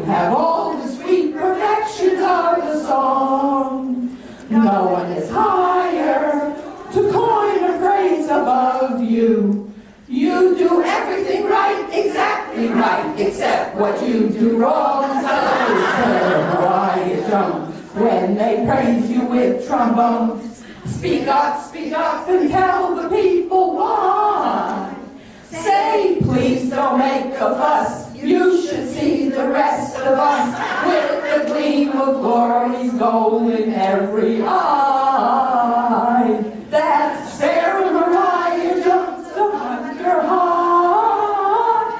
have all the sweet perfections of the song. No one is higher to coin a phrase above you. You do everything right, exactly right, except what you do wrong. So Mariah Jones, when they praise you with trombones, speak up, and tell the people why. Say, please don't make a fuss, you should see the rest of us, with the gleam of glory's gold in every eye. That's Sarah Mariah Jones of Hunter High.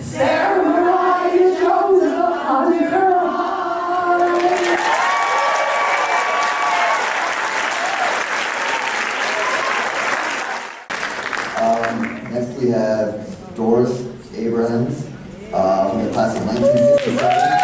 Sarah Mariah Jones of Hunter High. Next we have Doris Abrahams from the class of 1967.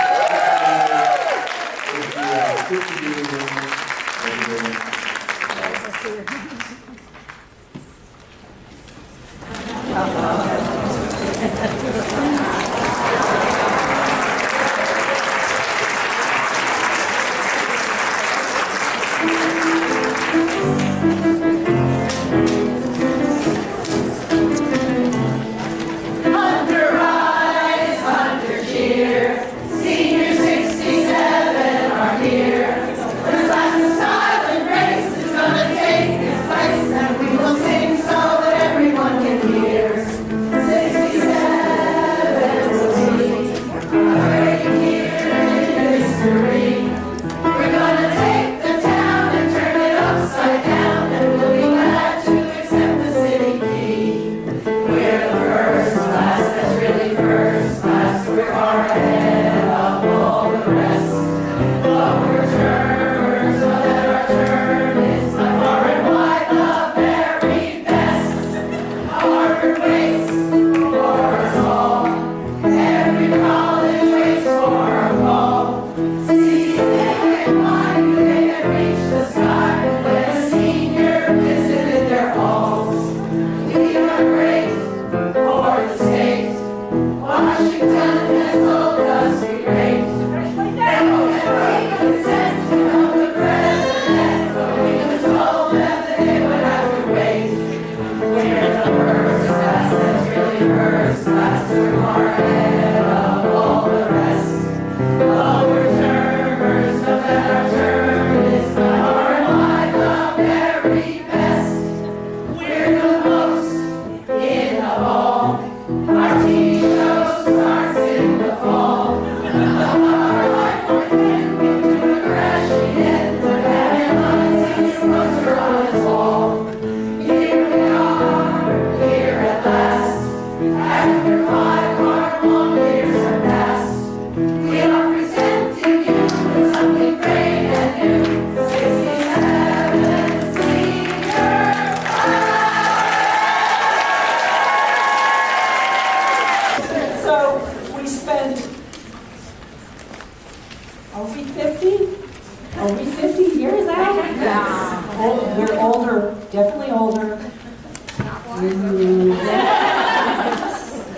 We're older, definitely older.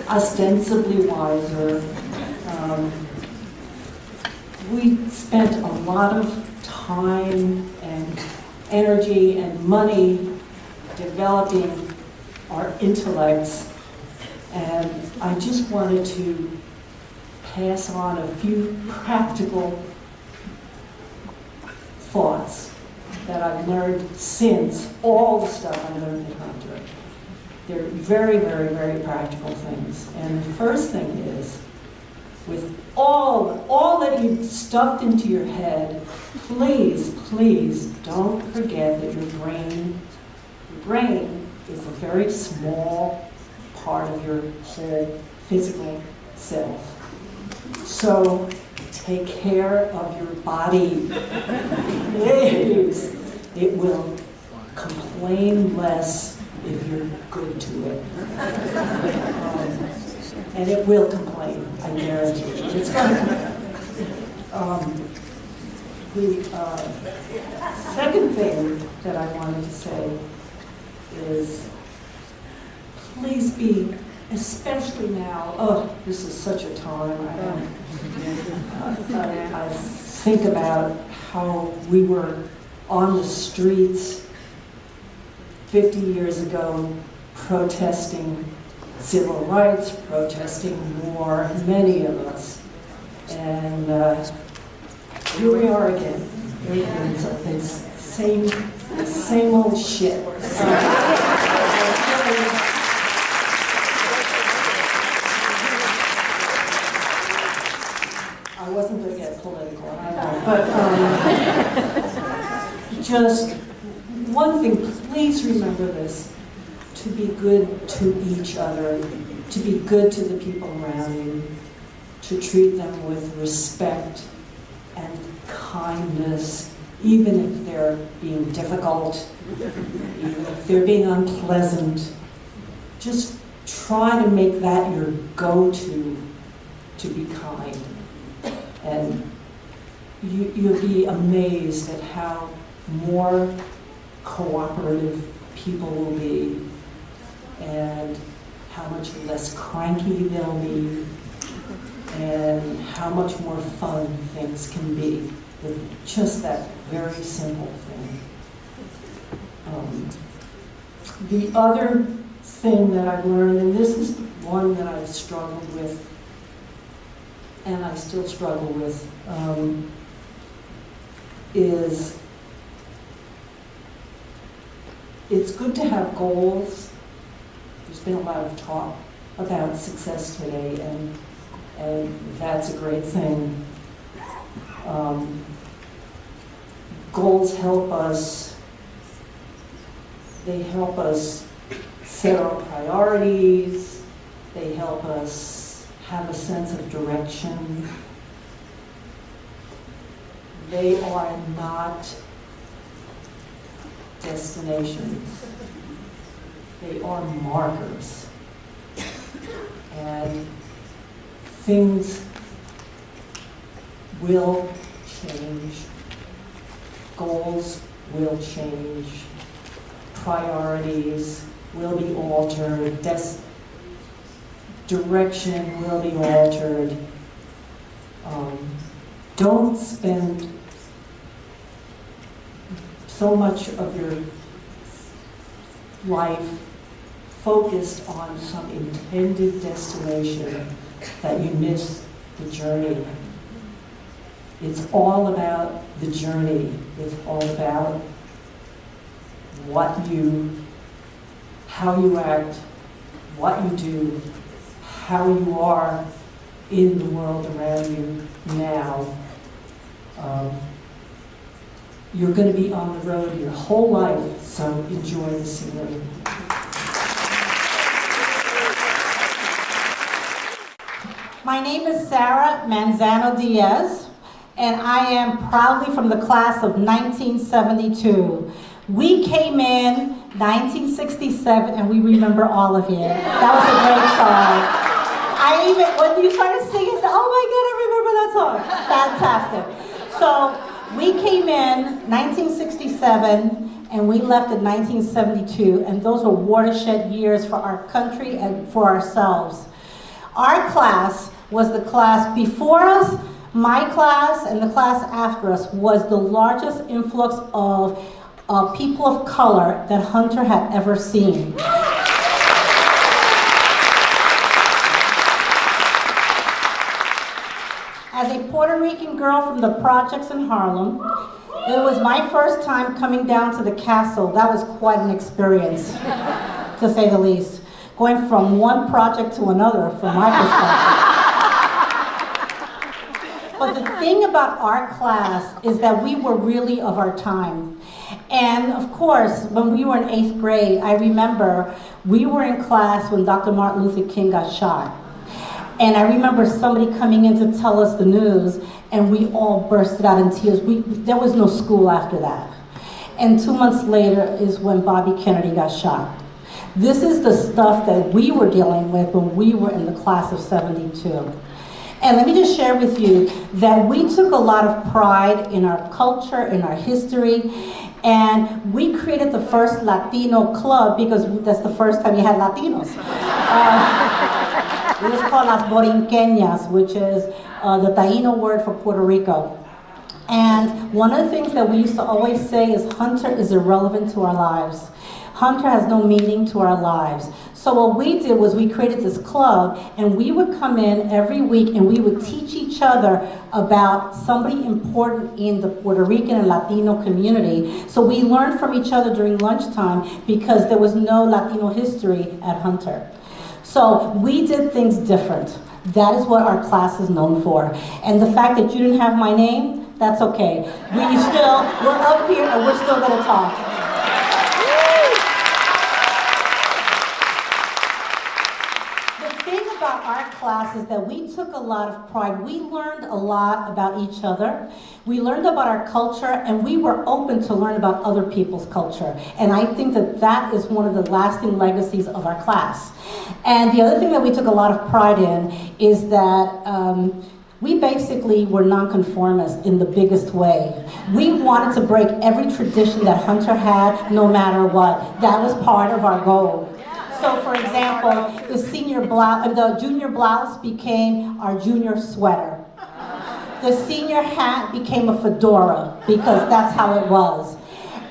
Ostensibly wiser. We spent a lot of time and energy and money developing our intellects, and I just wanted to pass on a few practical thoughts that I've learned since all the stuff I learned at Hunter. They're very, very, very practical things. And the first thing is, with all that you've stuffed into your head, please, please don't forget that your brain is a very small part of your whole physical self. So take care of your body. Please. It will complain less if you're good to it. And it will complain, I guarantee you. It's going to. The second thing that I wanted to say is, please be especially now, oh, this is such a time. I think about how we were on the streets 50 years ago protesting civil rights, protesting war, many of us. And here we are again. It's same old shit. I wasn't going to get political, I know, but just one thing, please remember this, to be good to each other, to be good to the people around you, to treat them with respect and kindness, even if they're being difficult, even if they're being unpleasant. Just try to make that your go-to, to be kind. And you'll be amazed at how more cooperative people will be and how much less cranky they'll be and how much more fun things can be with just that very simple thing. The other thing that I've learned, and this is one that I've struggled with and I still struggle with, is it's good to have goals. There's been a lot of talk about success today, and that's a great thing. Goals help us, they help us set our priorities, they help us have a sense of direction. They are not destinations. They are markers. And things will change. Goals will change. Priorities will be altered. Direction will be altered. Don't spend so much of your life focused on some intended destination that you miss the journey. It's all about the journey. It's all about how you act, what you do, how you are in the world around you now. You're going to be on the road your whole life, so enjoy the scenery. My name is Sarah Manzano Diaz, and I am proudly from the class of 1972. We came in 1967, and we remember all of you. That was a great song. When you started singing, I said, oh my God, I remember that song. Fantastic. So we came in 1967, and we left in 1972, and those are watershed years for our country and for ourselves. Our class was the class before us. My class and the class after us was the largest influx of people of color that Hunter had ever seen. As a Puerto Rican girl from the projects in Harlem, it was my first time coming down to the castle. That was quite an experience, to say the least. Going from one project to another, from my perspective. But the thing about our class is that we were really of our time. And of course, when we were in 8th grade, I remember we were in class when Dr. Martin Luther King got shot. And I remember somebody coming in to tell us the news, and we all bursted out in tears. There was no school after that. And 2 months later is when Bobby Kennedy got shot. This is the stuff that we were dealing with when we were in the class of 72. And let me just share with you that we took a lot of pride in our culture, in our history, and we created the first Latino club because that's the first time you had Latinos. It was called Las Borinqueñas, which is the Taíno word for Puerto Rico. And one of the things that we used to always say is Hunter is irrelevant to our lives. Hunter has no meaning to our lives. So what we did was we created this club, and we would come in every week and we would teach each other about somebody important in the Puerto Rican and Latino community. So we learned from each other during lunchtime because there was no Latino history at Hunter. So we did things different. That is what our class is known for. And the fact that you didn't have my name, that's okay. We're up here and we're still gonna talk. The thing about our class is that we took a lot of pride. We learned a lot about each other. We learned about our culture, and we were open to learn about other people's culture. And I think that that is one of the lasting legacies of our class. And the other thing that we took a lot of pride in is that we basically were nonconformists in the biggest way. We wanted to break every tradition that Hunter had, no matter what. That was part of our goal. So, for example, the junior blouse became our junior sweater. The senior hat became a fedora because that's how it was.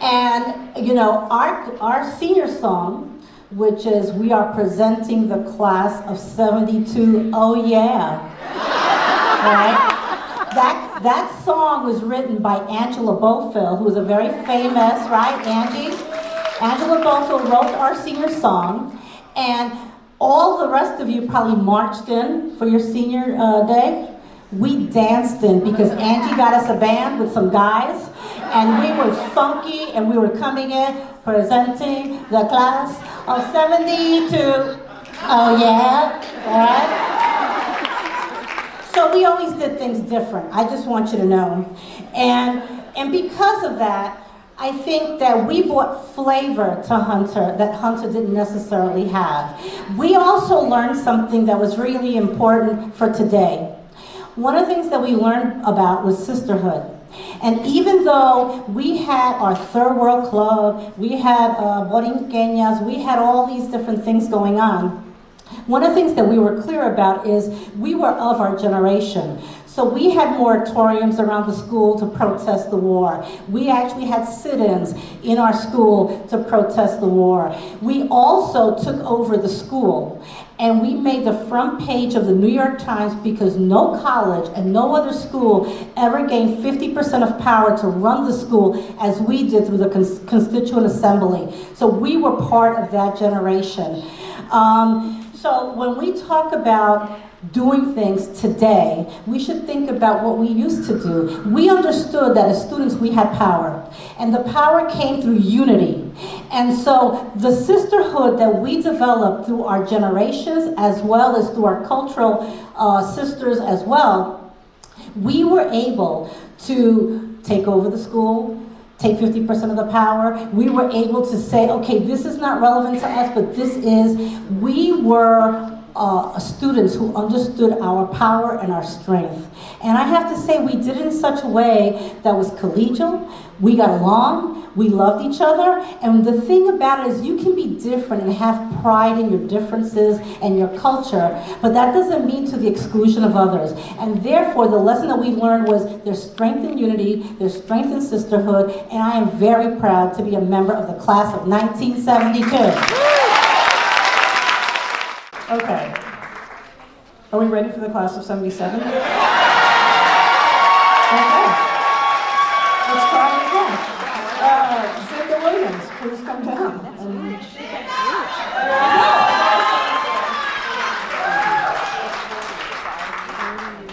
And you know, our senior song, which is "We Are Presenting the Class of '72." Oh yeah. Right? That song was written by Angela Bofill, who is a very famous, right, Angie? Angela Bofill wrote our senior song, and all the rest of you probably marched in for your senior day. We danced in because Angie got us a band with some guys, and we were funky, and we were coming in presenting the class of '72. Oh yeah, right? So we always did things different. I just want you to know. And because of that, I think that we brought flavor to Hunter that Hunter didn't necessarily have. We also learned something that was really important for today. One of the things that we learned about was sisterhood. And even though we had our third world club, we had Borinqueñas, we had all these different things going on, one of the things that we were clear about is we were of our generation. So we had moratoriums around the school to protest the war. We actually had sit-ins in our school to protest the war. We also took over the school, and we made the front page of the New York Times because no college and no other school ever gained 50% of power to run the school as we did through the Constituent Assembly. So we were part of that generation. So when we talk about doing things today, we should think about what we used to do. We understood that as students we had power, and the power came through unity. And so the sisterhood that we developed through our generations, as well as through our cultural sisters as well, we were able to take over the school, take 50% of the power. We were able to say, okay, this is not relevant to us, but this is. We were students who understood our power and our strength. And I have to say, we did it in such a way that was collegial. We got along, we loved each other, and the thing about it is you can be different and have pride in your differences and your culture, but that doesn't mean to the exclusion of others. And therefore, the lesson that we learned was there's strength in unity, there's strength in sisterhood, and I am very proud to be a member of the class of 1972. Okay. Are we ready for the class of '77? Okay. Let's try it again. Cindy Williams, please come down.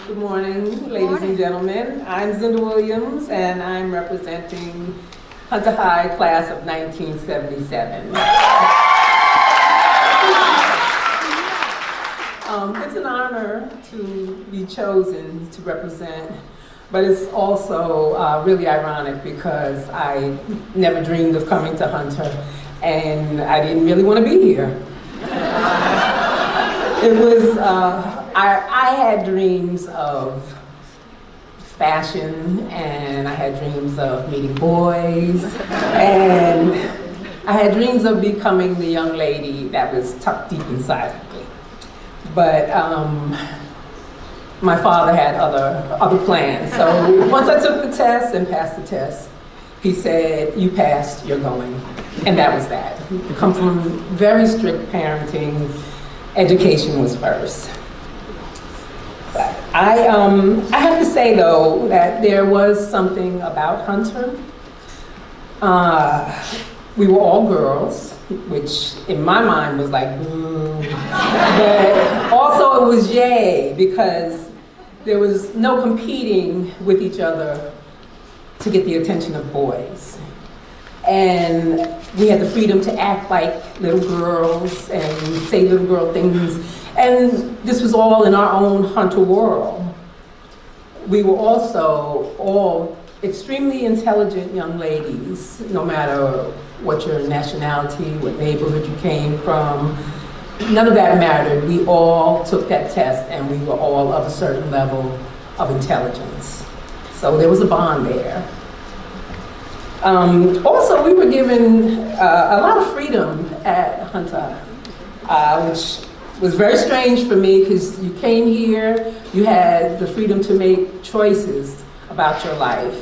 Good morning, ladies and gentlemen. I'm Zinda Williams, and I'm representing Hunter High class of 1977. It's an honor to be chosen to represent, but it's also really ironic because I never dreamed of coming to Hunter, and I didn't really want to be here. It was, I had dreams of fashion, and I had dreams of meeting boys, and I had dreams of becoming the young lady that was tucked deep inside of me. But my father had other plans. So once I took the test and passed the test, he said, "You passed, you're going." And that was that. I come from very strict parenting. Education was first. But I have to say, though, that there was something about Hunter. We were all girls, which in my mind was like, boo. But also it was yay, because there was no competing with each other to get the attention of boys. And we had the freedom to act like little girls and say little girl things. And this was all in our own Hunter world. We were also all extremely intelligent young ladies, no matter what your nationality, what neighborhood you came from. None of that mattered. We all took that test and we were all of a certain level of intelligence. So there was a bond there. Also, we were given a lot of freedom at Hunter, which was very strange for me, because you came here, you had the freedom to make choices about your life.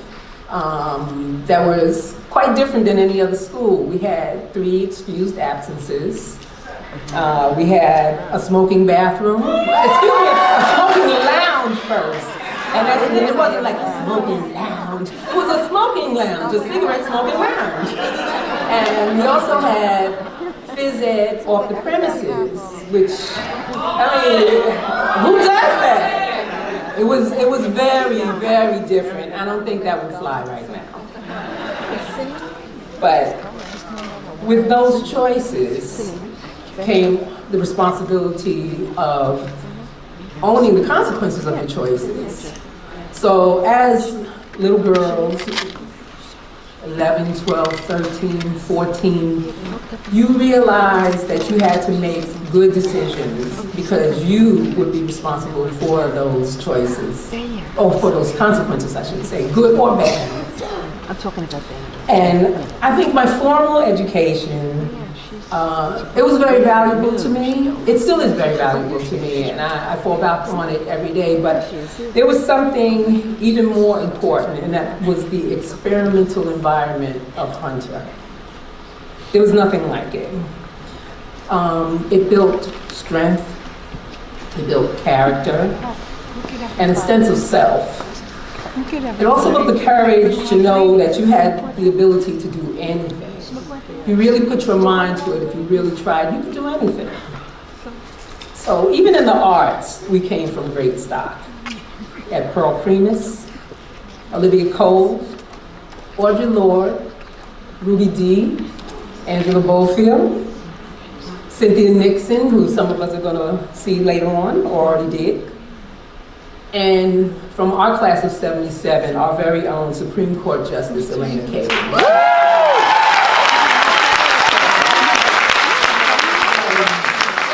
That was quite different than any other school. We had 3 excused absences. We had a smoking bathroom. Excuse me, a smoking lounge first. And then it wasn't like a smoking lounge. It was a smoking lounge, a cigarette smoking lounge. And we also had phys ed off the premises, which, I mean, who does that? It was very, very different. I don't think that would fly right now. But with those choices came the responsibility of owning the consequences of your choices. So as little girls, 11, 12, 13, 14, you realized that you had to make good decisions because you would be responsible for those choices, or for those consequences, I should say, good or bad. I'm talking about that. And I think my formal education, it was very valuable to me. It still is very valuable to me, and I fall back on it every day. But there was something even more important, and that was the experimental environment of Hunter. There was nothing like it. It built strength, it built character, and a sense of self. It also built the courage to know that you had the ability to do anything. If you really put your mind to it, if you really tried, you could do anything. So even in the arts, we came from great stock. We had Pearl Primus, Olivia Cole, Audre Lorde, Ruby Dee, Angela Bofield, Cynthia Nixon, who some of us are going to see later on, or already did. And from our class of 77, our very own Supreme Court Justice Elena Kagan.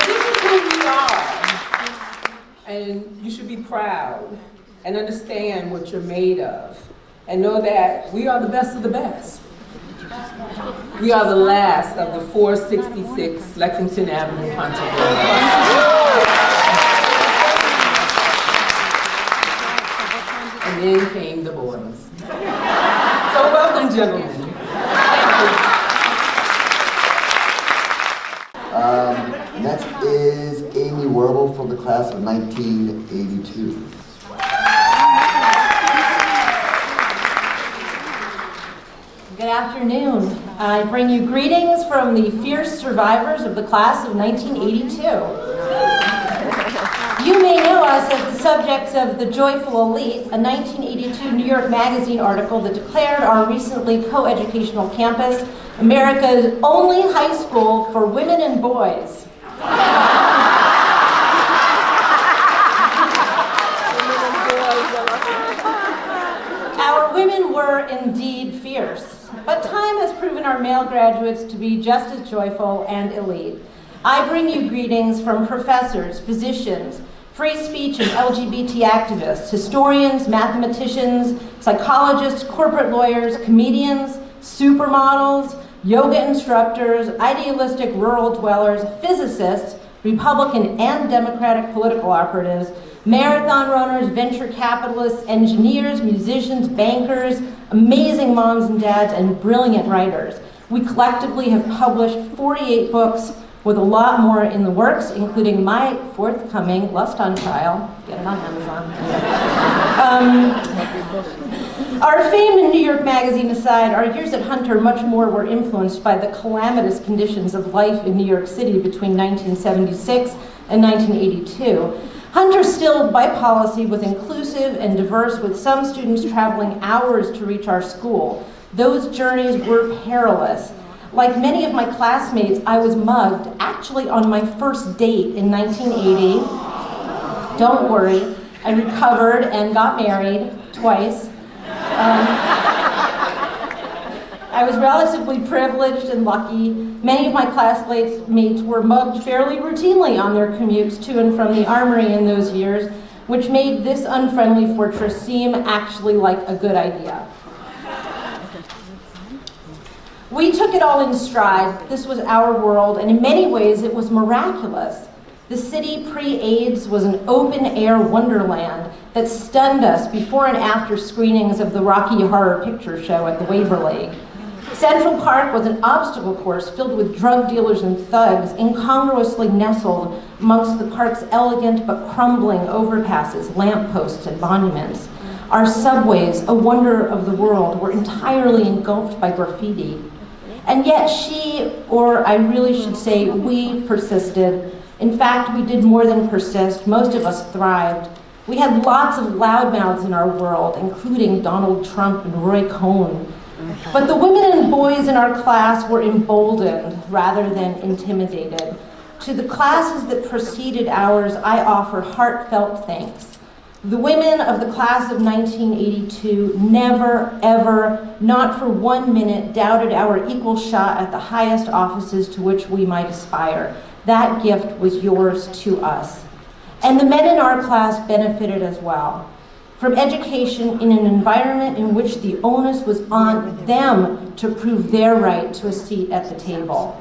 This is who we are. And you should be proud and understand what you're made of. And know that we are the best of the best. We are the last of the 466 Lexington Avenue Hunter. And then came the boys. So welcome, gentlemen. Next is Amy Werble from the class of 1982. Good afternoon. I bring you greetings from the fierce survivors of the class of 1982. You may know us as the subjects of The Joyful Elite, a 1982 New York Magazine article that declared our recently co-educational campus America's only high school for women and boys. Our women were indeed fierce, but time has proven our male graduates to be just as joyful and elite. I bring you greetings from professors, physicians, free speech and LGBT activists, historians, mathematicians, psychologists, corporate lawyers, comedians, supermodels, yoga instructors, idealistic rural dwellers, physicists, Republican and Democratic political operatives, marathon runners, venture capitalists, engineers, musicians, bankers, amazing moms and dads, and brilliant writers. We collectively have published 48 books with a lot more in the works, including my forthcoming Lust on Trial. Get it on Amazon. Our fame in New York Magazine aside, our years at Hunter much more were influenced by the calamitous conditions of life in New York City between 1976 and 1982. Hunter still, by policy, was inclusive and diverse, with some students traveling hours to reach our school. Those journeys were perilous. Like many of my classmates, I was mugged, actually on my first date in 1980. Don't worry, I recovered and got married twice. I was relatively privileged and lucky. Many of my classmates were mugged fairly routinely on their commutes to and from the Armory in those years, which made this unfriendly fortress seem actually like a good idea. We took it all in stride. This was our world, and in many ways it was miraculous. The city pre-AIDS was an open-air wonderland that stunned us before and after screenings of the Rocky Horror Picture Show at the Waverly. Central Park was an obstacle course filled with drug dealers and thugs, incongruously nestled amongst the park's elegant but crumbling overpasses, lampposts, and monuments. Our subways, a wonder of the world, were entirely engulfed by graffiti. And yet she, or I really should say we, persisted. In fact, we did more than persist. Most of us thrived. We had lots of loudmouths in our world, including Donald Trump and Roy Cohn. But the women and boys in our class were emboldened rather than intimidated. To the classes that preceded ours, I offer heartfelt thanks. The women of the class of 1982 never, ever, not for 1 minute, doubted our equal shot at the highest offices to which we might aspire. That gift was yours to us. And the men in our class benefited as well from education in an environment in which the onus was on them to prove their right to a seat at the table.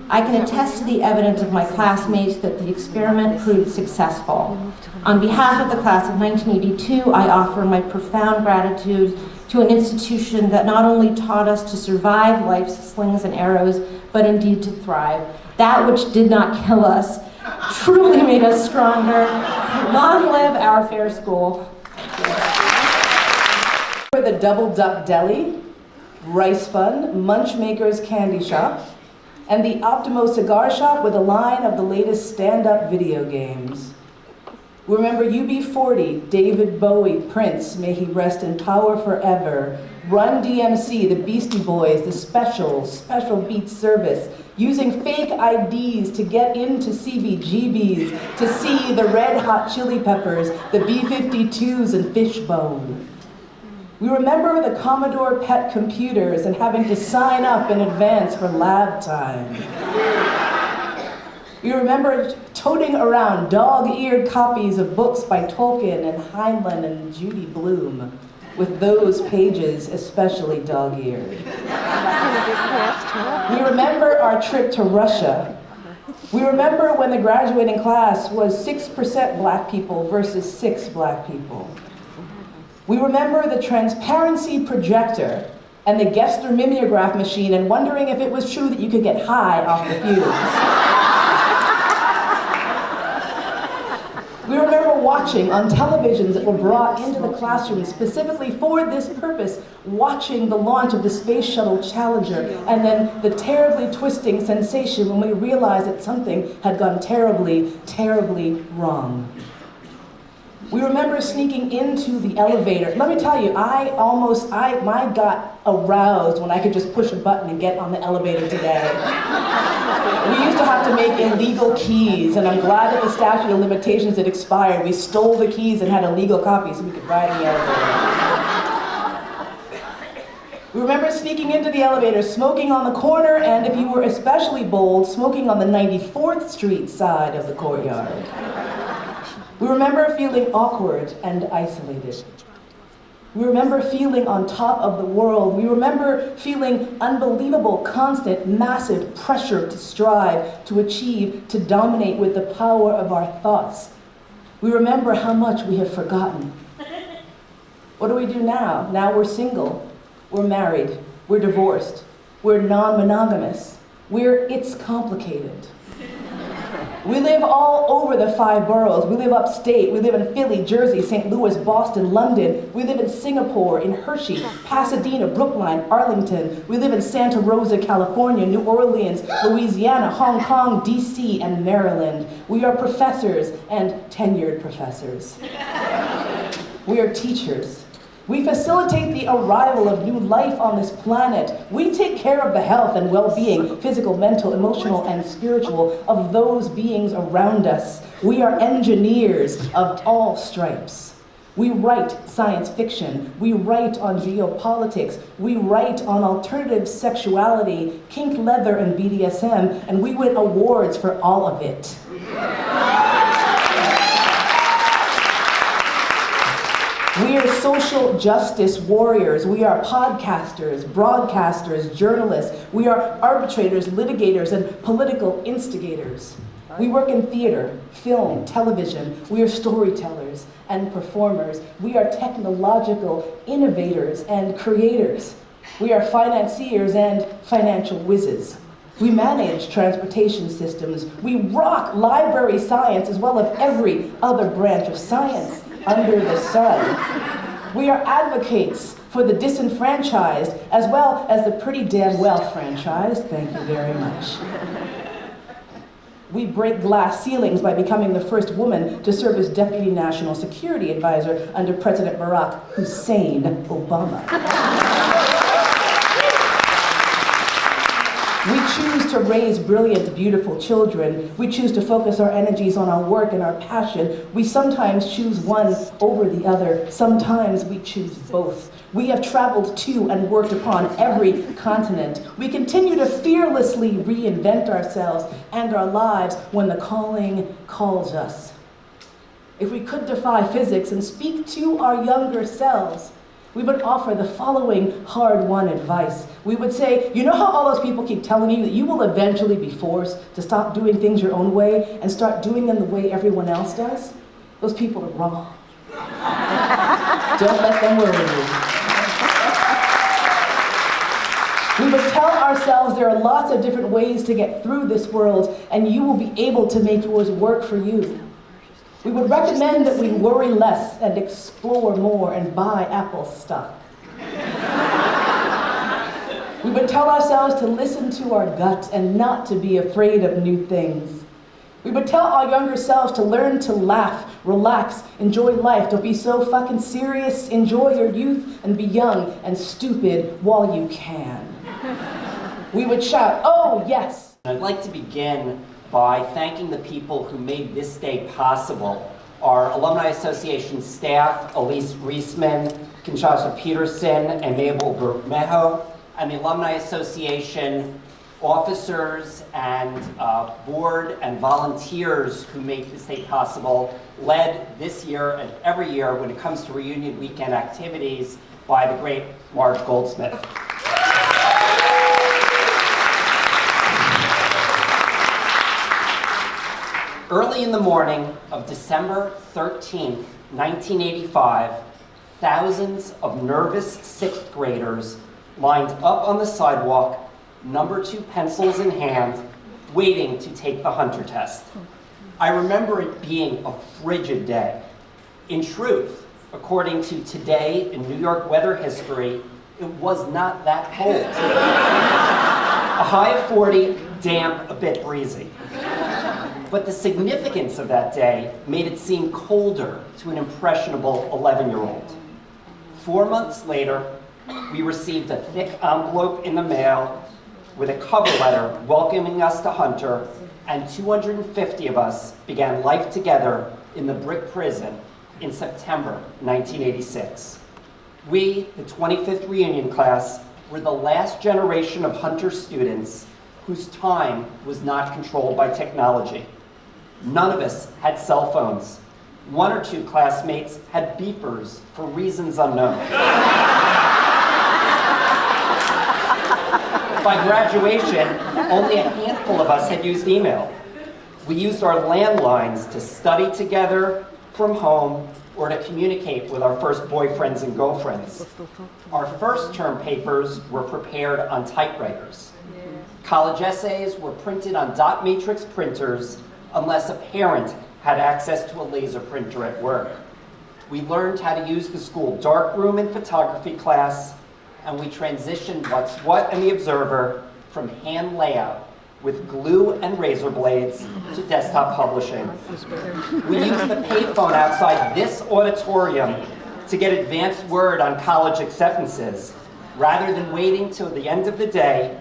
I can attest to the evidence of my classmates that the experiment proved successful. On behalf of the class of 1982, I offer my profound gratitude to an institution that not only taught us to survive life's slings and arrows, but indeed to thrive. That which did not kill us truly made us stronger. Long live our fair school. For the Double Duck Deli, Rice Fund, Munch Maker's Candy Shop, and the Optimo Cigar Shop with a line of the latest stand-up video games. We remember UB40, David Bowie, Prince, may he rest in power forever, Run DMC, the Beastie Boys, the Special Beats Service, using fake IDs to get into CBGBs, to see the Red Hot Chili Peppers, the B-52s, and Fishbone. We remember the Commodore PET computers and having to sign up in advance for lab time. We remember toting around dog-eared copies of books by Tolkien and Heinlein and Judy Blume, with those pages especially dog-eared. We remember our trip to Russia. We remember when the graduating class was 6% black people versus 6 black people. We remember the transparency projector and the Gessler mimeograph machine and wondering if it was true that you could get high off the fumes. We remember watching on televisions that were brought into the classroom specifically for this purpose, watching the launch of the Space Shuttle Challenger, and then the terribly twisting sensation when we realized that something had gone terribly, terribly wrong. We remember sneaking into the elevator. Let me tell you, my got aroused when I could just push a button and get on the elevator today. We used to have to make illegal keys, and I'm glad that the statute of limitations had expired. We stole the keys and had a legal copy so we could ride in the elevator. We remember sneaking into the elevator, smoking on the corner, and if you were especially bold, smoking on the 94th Street side of the courtyard. We remember feeling awkward and isolated. We remember feeling on top of the world. We remember feeling unbelievable, constant, massive pressure to strive, to achieve, to dominate with the power of our thoughts. We remember how much we have forgotten. What do we do now? Now we're single, we're married, we're divorced, we're non-monogamous, it's complicated. We live all over the 5 boroughs. We live upstate. We live in Philly, Jersey, St. Louis, Boston, London. We live in Singapore, in Hershey, Pasadena, Brookline, Arlington. We live in Santa Rosa, California, New Orleans, Louisiana, Hong Kong, DC, and Maryland. We are professors and tenured professors. We are teachers. We facilitate the arrival of new life on this planet. We take care of the health and well-being, physical, mental, emotional, and spiritual, of those beings around us. We are engineers of all stripes. We write science fiction. We write on geopolitics. We write on alternative sexuality, kink, leather, and BDSM, and we win awards for all of it. We are social justice warriors. We are podcasters, broadcasters, journalists. We are arbitrators, litigators, and political instigators. We work in theater, film, television. We are storytellers and performers. We are technological innovators and creators. We are financiers and financial whizzes. We manage transportation systems. We rock library science as well as every other branch of science under the sun. We are advocates for the disenfranchised as well as the pretty damn well franchised. Thank you very much. We break glass ceilings by becoming the first woman to serve as Deputy National Security Advisor under President Barack Hussein Obama. We choose to raise brilliant, beautiful children. We choose to focus our energies on our work and our passion. We sometimes choose one over the other. Sometimes we choose both. We have traveled to and worked upon every continent. We continue to fearlessly reinvent ourselves and our lives when the calling calls us. If we could defy physics and speak to our younger selves, we would offer the following hard-won advice. We would say, you know how all those people keep telling you that you will eventually be forced to stop doing things your own way and start doing them the way everyone else does? Those people are wrong. Don't let them worry you. We would tell ourselves there are lots of different ways to get through this world, and you will be able to make yours work for you. We would recommend that we worry less and explore more and buy Apple stock. We would tell ourselves to listen to our gut and not to be afraid of new things. We would tell our younger selves to learn to laugh, relax, enjoy life. Don't be so fucking serious. Enjoy your youth and be young and stupid while you can. We would shout, oh yes. I'd like to begin by thanking the people who made this day possible. Our Alumni Association staff, Elise Reisman, Kinshasa Peterson, and Mabel Bermejo, and the Alumni Association officers and board and volunteers who make this day possible, led this year and every year when it comes to reunion weekend activities by the great Marge Goldsmith. Early in the morning of December 13th, 1985, thousands of nervous sixth graders lined up on the sidewalk, number 2 pencils in hand, waiting to take the Hunter test. I remember it being a frigid day. In truth, according to Today in New York weather history, it was not that cold. A high of 40, damp, a bit breezy. But the significance of that day made it seem colder to an impressionable 11-year-old. 4 months later, we received a thick envelope in the mail with a cover letter welcoming us to Hunter, and 250 of us began life together in the brick prison in September 1986. We, the 25th reunion class, were the last generation of Hunter students whose time was not controlled by technology. None of us had cell phones. One or two classmates had beepers for reasons unknown. By graduation, only a handful of us had used email. We used our landlines to study together from home or to communicate with our first boyfriends and girlfriends. Our first term papers were prepared on typewriters. College essays were printed on dot matrix printers unless a parent had access to a laser printer at work. We learned how to use the school darkroom in photography class, and we transitioned What's What and the Observer from hand layout with glue and razor blades to desktop publishing. We used the payphone outside this auditorium to get advanced word on college acceptances, rather than waiting till the end of the day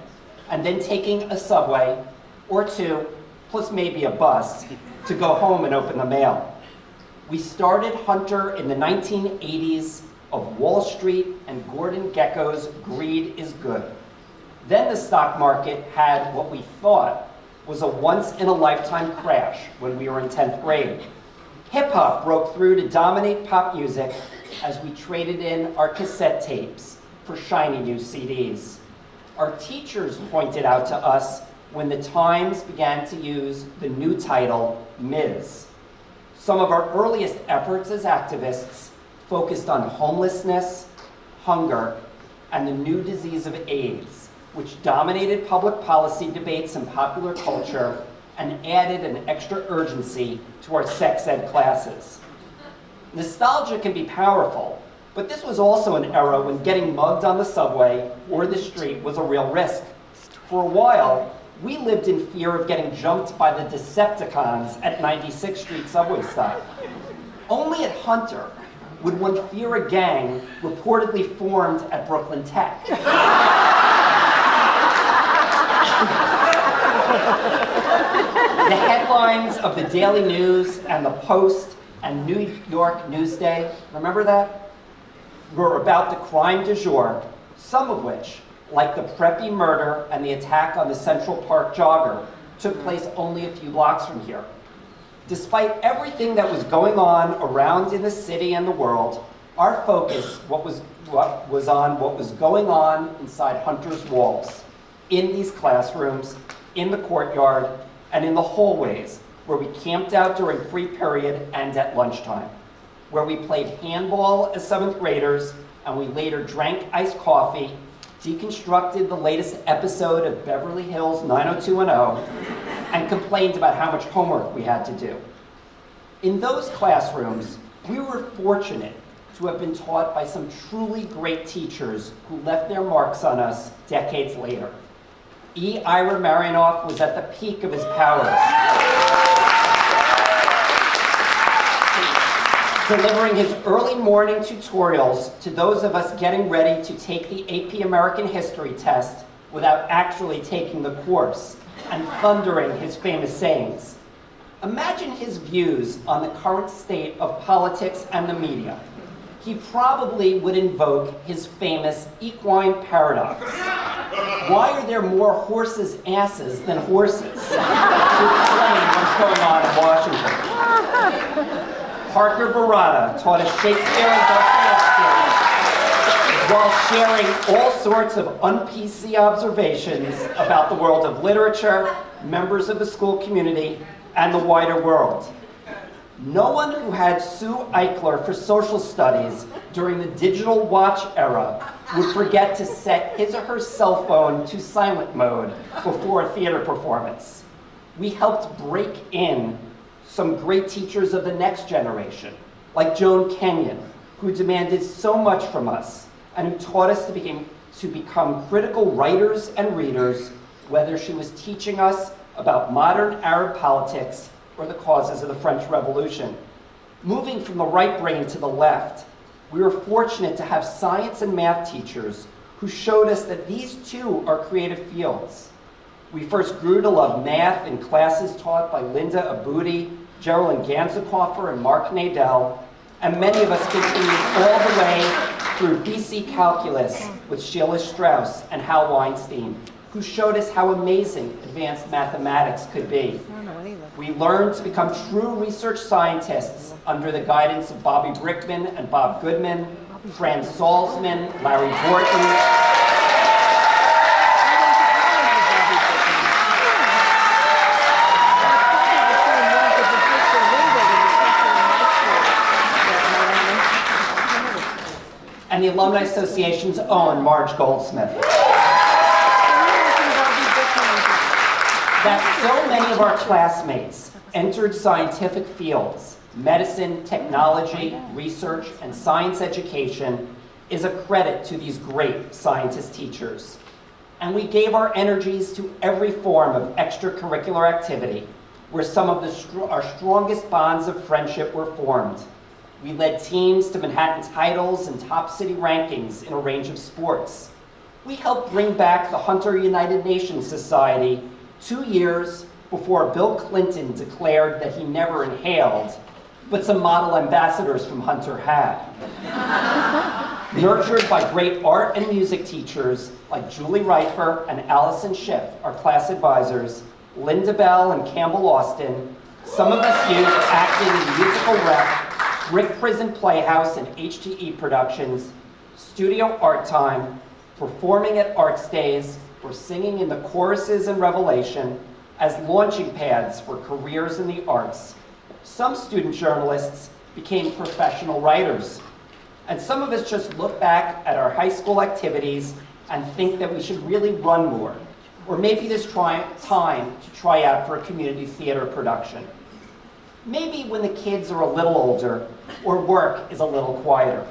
and then taking a subway or two, plus maybe a bus, to go home and open the mail. We started Hunter in the 1980s of Wall Street and Gordon Gekko's Greed is Good. Then the stock market had what we thought was a once-in-a-lifetime crash when we were in 10th grade. Hip-hop broke through to dominate pop music as we traded in our cassette tapes for shiny new CDs. Our teachers pointed out to us when the Times began to use the new title, Ms. Some of our earliest efforts as activists focused on homelessness, hunger, and the new disease of AIDS, which dominated public policy debates and popular culture and added an extra urgency to our sex ed classes. Nostalgia can be powerful, but this was also an era when getting mugged on the subway or the street was a real risk. For a while, we lived in fear of getting jumped by the Decepticons at 96th Street subway stop. Only at Hunter would one fear a gang reportedly formed at Brooklyn Tech. The headlines of the Daily News and the Post and New York Newsday, remember that? Were about the crime du jour, some of which, like the Preppy murder and the attack on the Central Park jogger, took place only a few blocks from here. Despite everything that was going on around in the city and the world, our focus was on what was going on inside Hunter's walls, in these classrooms, in the courtyard, and in the hallways where we camped out during free period and at lunchtime, where we played handball as 7th graders, and we later drank iced coffee, deconstructed the latest episode of Beverly Hills 90210, and complained about how much homework we had to do. In those classrooms, we were fortunate to have been taught by some truly great teachers who left their marks on us decades later. E. Ira Marinoff was at the peak of his powers, delivering his early morning tutorials to those of us getting ready to take the AP American History test without actually taking the course, and thundering his famous sayings. Imagine his views on the current state of politics and the media. He probably would invoke his famous equine paradox. Why are there more horses' asses than horses? To explain what's going on in Washington. Parker Barada taught us Shakespeare and Dostoevsky while sharing all sorts of un-PC observations about the world of literature, members of the school community, and the wider world. No one who had Sue Eichler for social studies during the digital watch era would forget to set his or her cell phone to silent mode before a theater performance. We helped break in some great teachers of the next generation, like Joan Kenyon, who demanded so much from us and who taught us to become critical writers and readers, whether she was teaching us about modern Arab politics or the causes of the French Revolution. Moving from the right brain to the left, we were fortunate to have science and math teachers who showed us that these too are creative fields. We first grew to love math in classes taught by Linda Abudi, Geraldine Ganzikoffer, and Mark Nadell, and many of us continued all the way through BC Calculus with Sheila Strauss and Hal Weinstein, who showed us how amazing advanced mathematics could be. We learned to become true research scientists under the guidance of Bobby Brickman and Bob Goodman, Fran Salzman, Larry Borton, and the Alumni Association's own Marge Goldsmith. That so many of our classmates entered scientific fields, medicine, technology, research, and science education is a credit to these great scientist teachers. And we gave our energies to every form of extracurricular activity, where some of our strongest bonds of friendship were formed. We led teams to Manhattan titles and top city rankings in a range of sports. We helped bring back the Hunter United Nations Society 2 years before Bill Clinton declared that he never inhaled, but some model ambassadors from Hunter had. Nurtured by great art and music teachers like Julie Reifer and Allison Schiff, our class advisors, Linda Bell and Campbell Austin, some of us used acting in musical rep, Brick Prison Playhouse and HTE productions, studio art time, performing at Arts Days, or singing in the choruses and Revelation as launching pads for careers in the arts. Some student journalists became professional writers. And some of us just look back at our high school activities and think that we should really run more. Or maybe this time to try out for a community theater production. Maybe when the kids are a little older or work is a little quieter.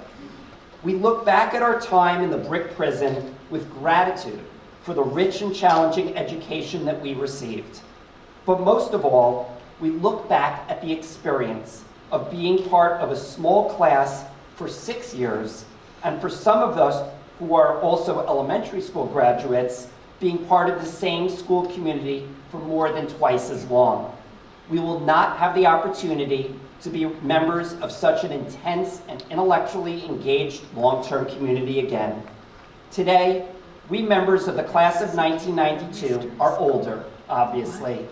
We look back at our time in the Brick Prison with gratitude for the rich and challenging education that we received. But most of all, we look back at the experience of being part of a small class for 6 years, and for some of us who are also elementary school graduates, being part of the same school community for more than twice as long. We will not have the opportunity to be members of such an intense and intellectually engaged long-term community again. Today, we members of the class of 1992 are older, obviously.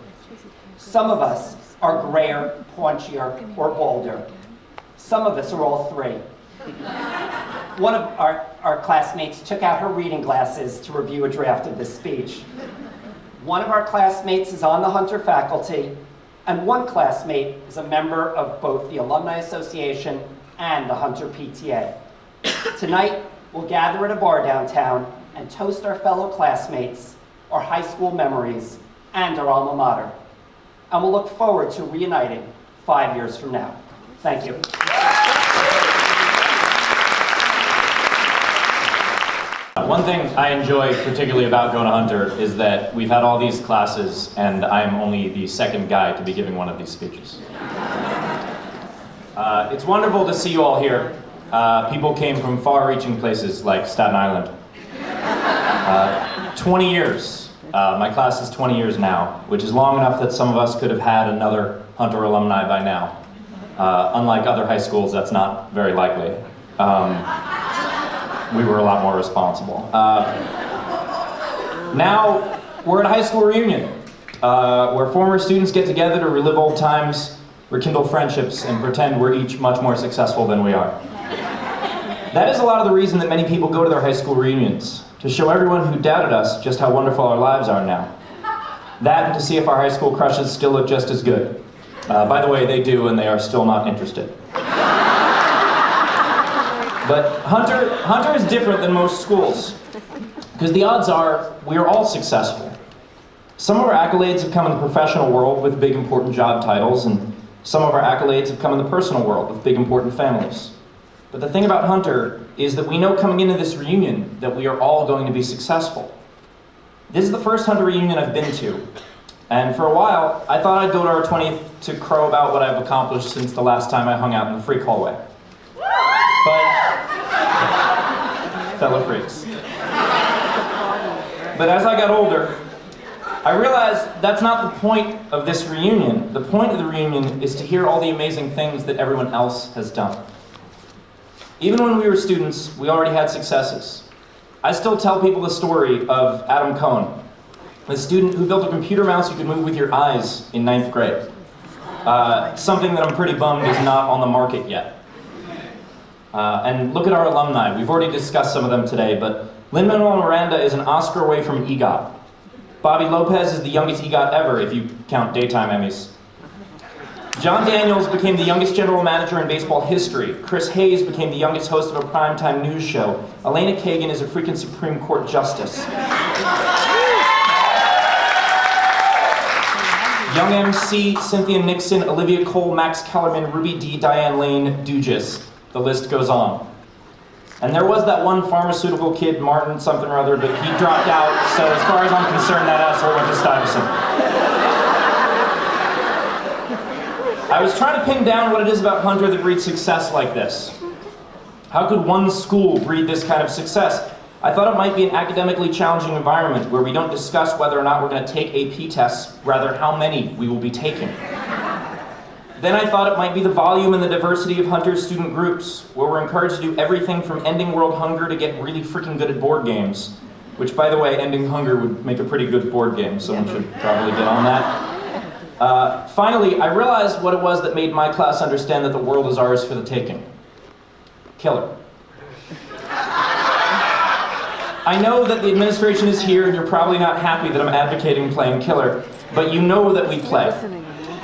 Some of us are grayer, paunchier, or bolder. Some of us are all three. One of our classmates took out her reading glasses to review a draft of this speech. One of our classmates is on the Hunter faculty, and one classmate is a member of both the Alumni Association and the Hunter PTA. Tonight, we'll gather at a bar downtown and toast our fellow classmates, our high school memories, and our alma mater. And we'll look forward to reuniting 5 years from now. Thank you. One thing I enjoy particularly about going to Hunter is that we've had all these classes and I'm only the second guy to be giving one of these speeches. It's wonderful to see you all here. People came from far-reaching places like Staten Island. 20 years. My class is 20 years now, which is long enough that some of us could have had another Hunter alumni by now. Unlike other high schools, that's not very likely. We were a lot more responsible. Now, we're at a high school reunion, where former students get together to relive old times, rekindle friendships, and pretend we're each much more successful than we are. That is a lot of the reason that many people go to their high school reunions, to show everyone who doubted us just how wonderful our lives are now. That and to see if our high school crushes still look just as good. By the way, they do, and they are still not interested. But Hunter is different than most schools, because the odds are we are all successful. Some of our accolades have come in the professional world with big important job titles, and some of our accolades have come in the personal world with big important families. But the thing about Hunter is that we know coming into this reunion that we are all going to be successful. This is the first Hunter reunion I've been to, and for a while I thought I'd go to our 20th to crow about what I've accomplished since the last time I hung out in the freak hallway. Fellow freaks. But as I got older, I realized that's not the point of this reunion. The point of the reunion is to hear all the amazing things that everyone else has done. Even when we were students, we already had successes. I still tell people the story of Adam Cohn, a student who built a computer mouse you could move with your eyes in 9th grade. Something that I'm pretty bummed is not on the market yet. And look at our alumni. We've already discussed some of them today, but Lin-Manuel Miranda is an Oscar away from an EGOT. Bobby Lopez is the youngest EGOT ever, if you count daytime Emmys. John Daniels became the youngest general manager in baseball history. Chris Hayes became the youngest host of a primetime news show. Elena Kagan is a freaking Supreme Court justice. Young MC, Cynthia Nixon, Olivia Cole, Max Kellerman, Ruby Dee, Diane Lane, Dugas. The list goes on. And there was that one pharmaceutical kid, Martin something or other, but he dropped out, so as far as I'm concerned, that asshole went to Stuyvesant. I was trying to pin down what it is about Hunter that breeds success like this. How could one school breed this kind of success? I thought it might be an academically challenging environment where we don't discuss whether or not we're going to take AP tests, rather how many we will be taking. Then I thought it might be the volume and the diversity of Hunter's student groups, where we're encouraged to do everything from ending world hunger to get really freaking good at board games. Which, by the way, ending hunger would make a pretty good board game. Someone should probably get on that. Finally, I realized what it was that made my class understand that the world is ours for the taking. Killer. I know that the administration is here and you're probably not happy that I'm advocating playing killer, but you know that we play.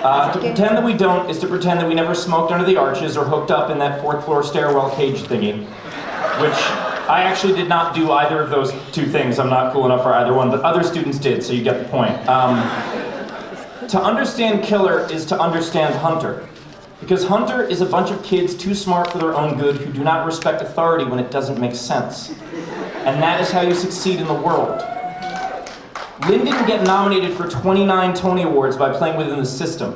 To pretend that we don't is to pretend that we never smoked under the arches or hooked up in that 4th floor stairwell cage thingy, which I actually did not do either of those two things. I'm not cool enough for either one, but other students did, so you get the point. To understand killer is to understand Hunter, because Hunter is a bunch of kids too smart for their own good who do not respect authority when it doesn't make sense. And that is how you succeed in the world. Lynn didn't get nominated for 29 Tony Awards by playing within the system.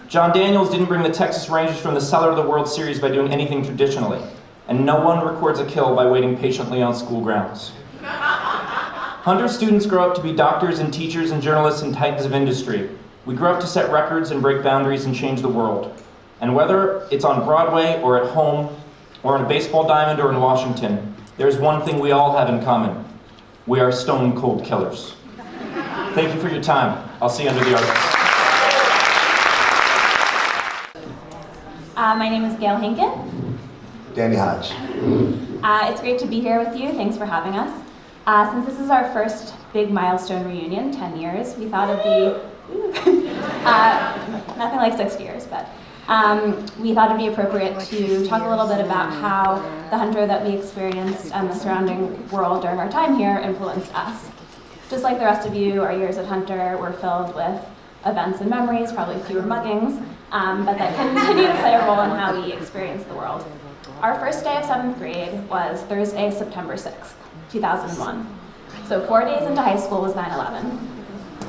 John Daniels didn't bring the Texas Rangers from the cellar of the World Series by doing anything traditionally. And no one records a kill by waiting patiently on school grounds. Hunter students grow up to be doctors and teachers and journalists and titans of industry. We grow up to set records and break boundaries and change the world. And whether it's on Broadway or at home, or in a baseball diamond or in Washington, there's one thing we all have in common. We are stone cold killers. Thank you for your time. I'll see you under the arches. My name is Gail Hinken. Danny Hodge. It's great to be here with you. Thanks for having us. Since this is our first big milestone reunion, 10 years, we thought it'd be, nothing like 60 years, but we thought it'd be appropriate to talk a little bit about how the Hunter that we experienced and the surrounding world during our time here influenced us. Just like the rest of you, our years at Hunter were filled with events and memories, probably fewer muggings, but that continue to play a role in how we experience the world. Our first day of 7th grade was Thursday, September 6th, 2001. So 4 days into high school was 9/11.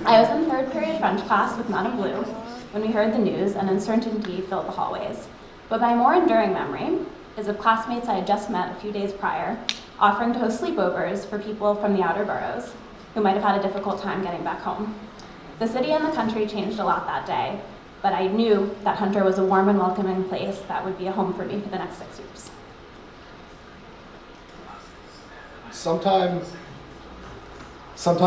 I was in 3rd period French class with Madame Blue when we heard the news and uncertainty filled the hallways. But my more enduring memory is of classmates I had just met a few days prior offering to host sleepovers for people from the outer boroughs who might have had a difficult time getting back home. The city and the country changed a lot that day, but I knew that Hunter was a warm and welcoming place that would be a home for me for the next 6 years. Sometime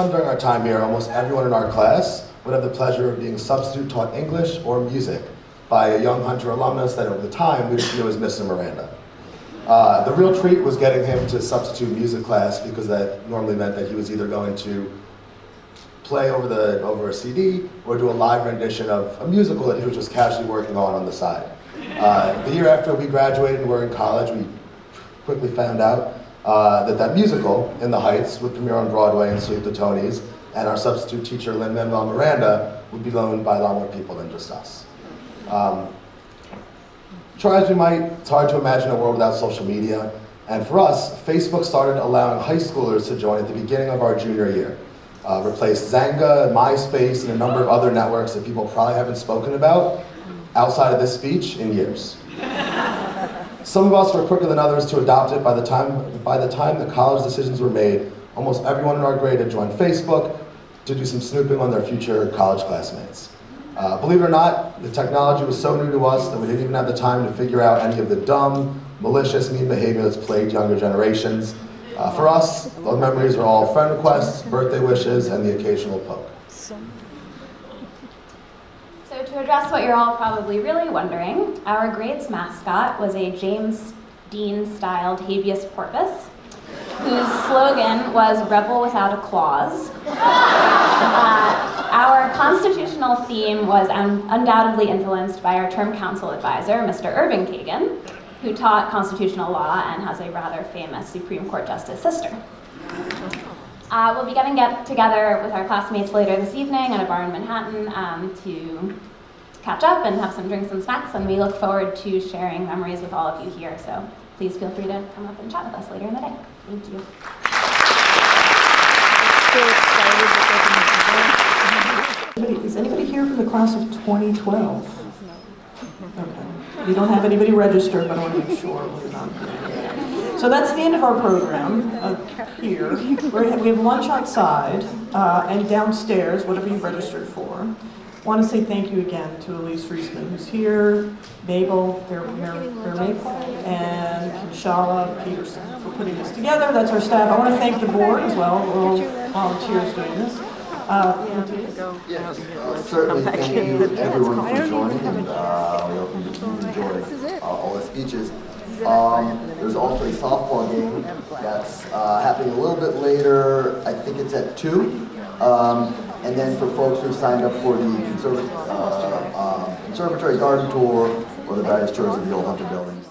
during our time here, almost everyone in our class would have the pleasure of being substitute taught English or music by a young Hunter alumnus that over the time we would know as Mr. Miranda. The real treat was getting him to substitute music class because that normally meant that he was either going to play over a CD or do a live rendition of a musical that he was just casually working on the side. The year after we graduated and were in college, we quickly found out that musical, In the Heights, would premiere on Broadway and sweep the Tonys, and our substitute teacher, Lin-Manuel Miranda, would be known by a lot more people than just us. Try as we might, it's hard to imagine a world without social media, and for us, Facebook started allowing high schoolers to join at the beginning of our junior year. Replaced Zanga, MySpace, and a number of other networks that people probably haven't spoken about outside of this speech in years. Some of us were quicker than others to adopt it. By the time the college decisions were made, almost everyone in our grade had joined Facebook to do some snooping on their future college classmates. Believe it or not, the technology was so new to us that we didn't even have the time to figure out any of the dumb, malicious, mean behavior that's plagued younger generations. For us, those memories are all friend requests, birthday wishes, and the occasional poke. So to address what you're all probably really wondering, our grade's mascot was a James Dean-styled habeas corpus, whose slogan was "Rebel without a clause." Our constitutional theme was undoubtedly influenced by our term council advisor, Mr. Irving Kagan, who taught constitutional law and has a rather famous Supreme Court Justice sister. We'll be getting together with our classmates later this evening at a bar in Manhattan to catch up and have some drinks and snacks, and we look forward to sharing memories with all of you here. So please feel free to come up and chat with us later in the day. Thank you. Is anybody here from the class of 2012? Okay. You don't have anybody registered, but I want to make sure we're not. So that's the end of our program here. We have lunch outside and downstairs, whatever you've registered for. I want to say thank you again to Elise Reisman, who's here, Mabel, and Shala Peterson for putting this together. That's our staff. I want to thank the board as well. We're all volunteers doing this. Certainly thank you everyone for joining, and we hope you enjoyed all the speeches. There's also a softball game that's happening a little bit later. I think it's at 2. And then for folks who signed up for the conservatory garden tour or the various tours of the old Hunter buildings.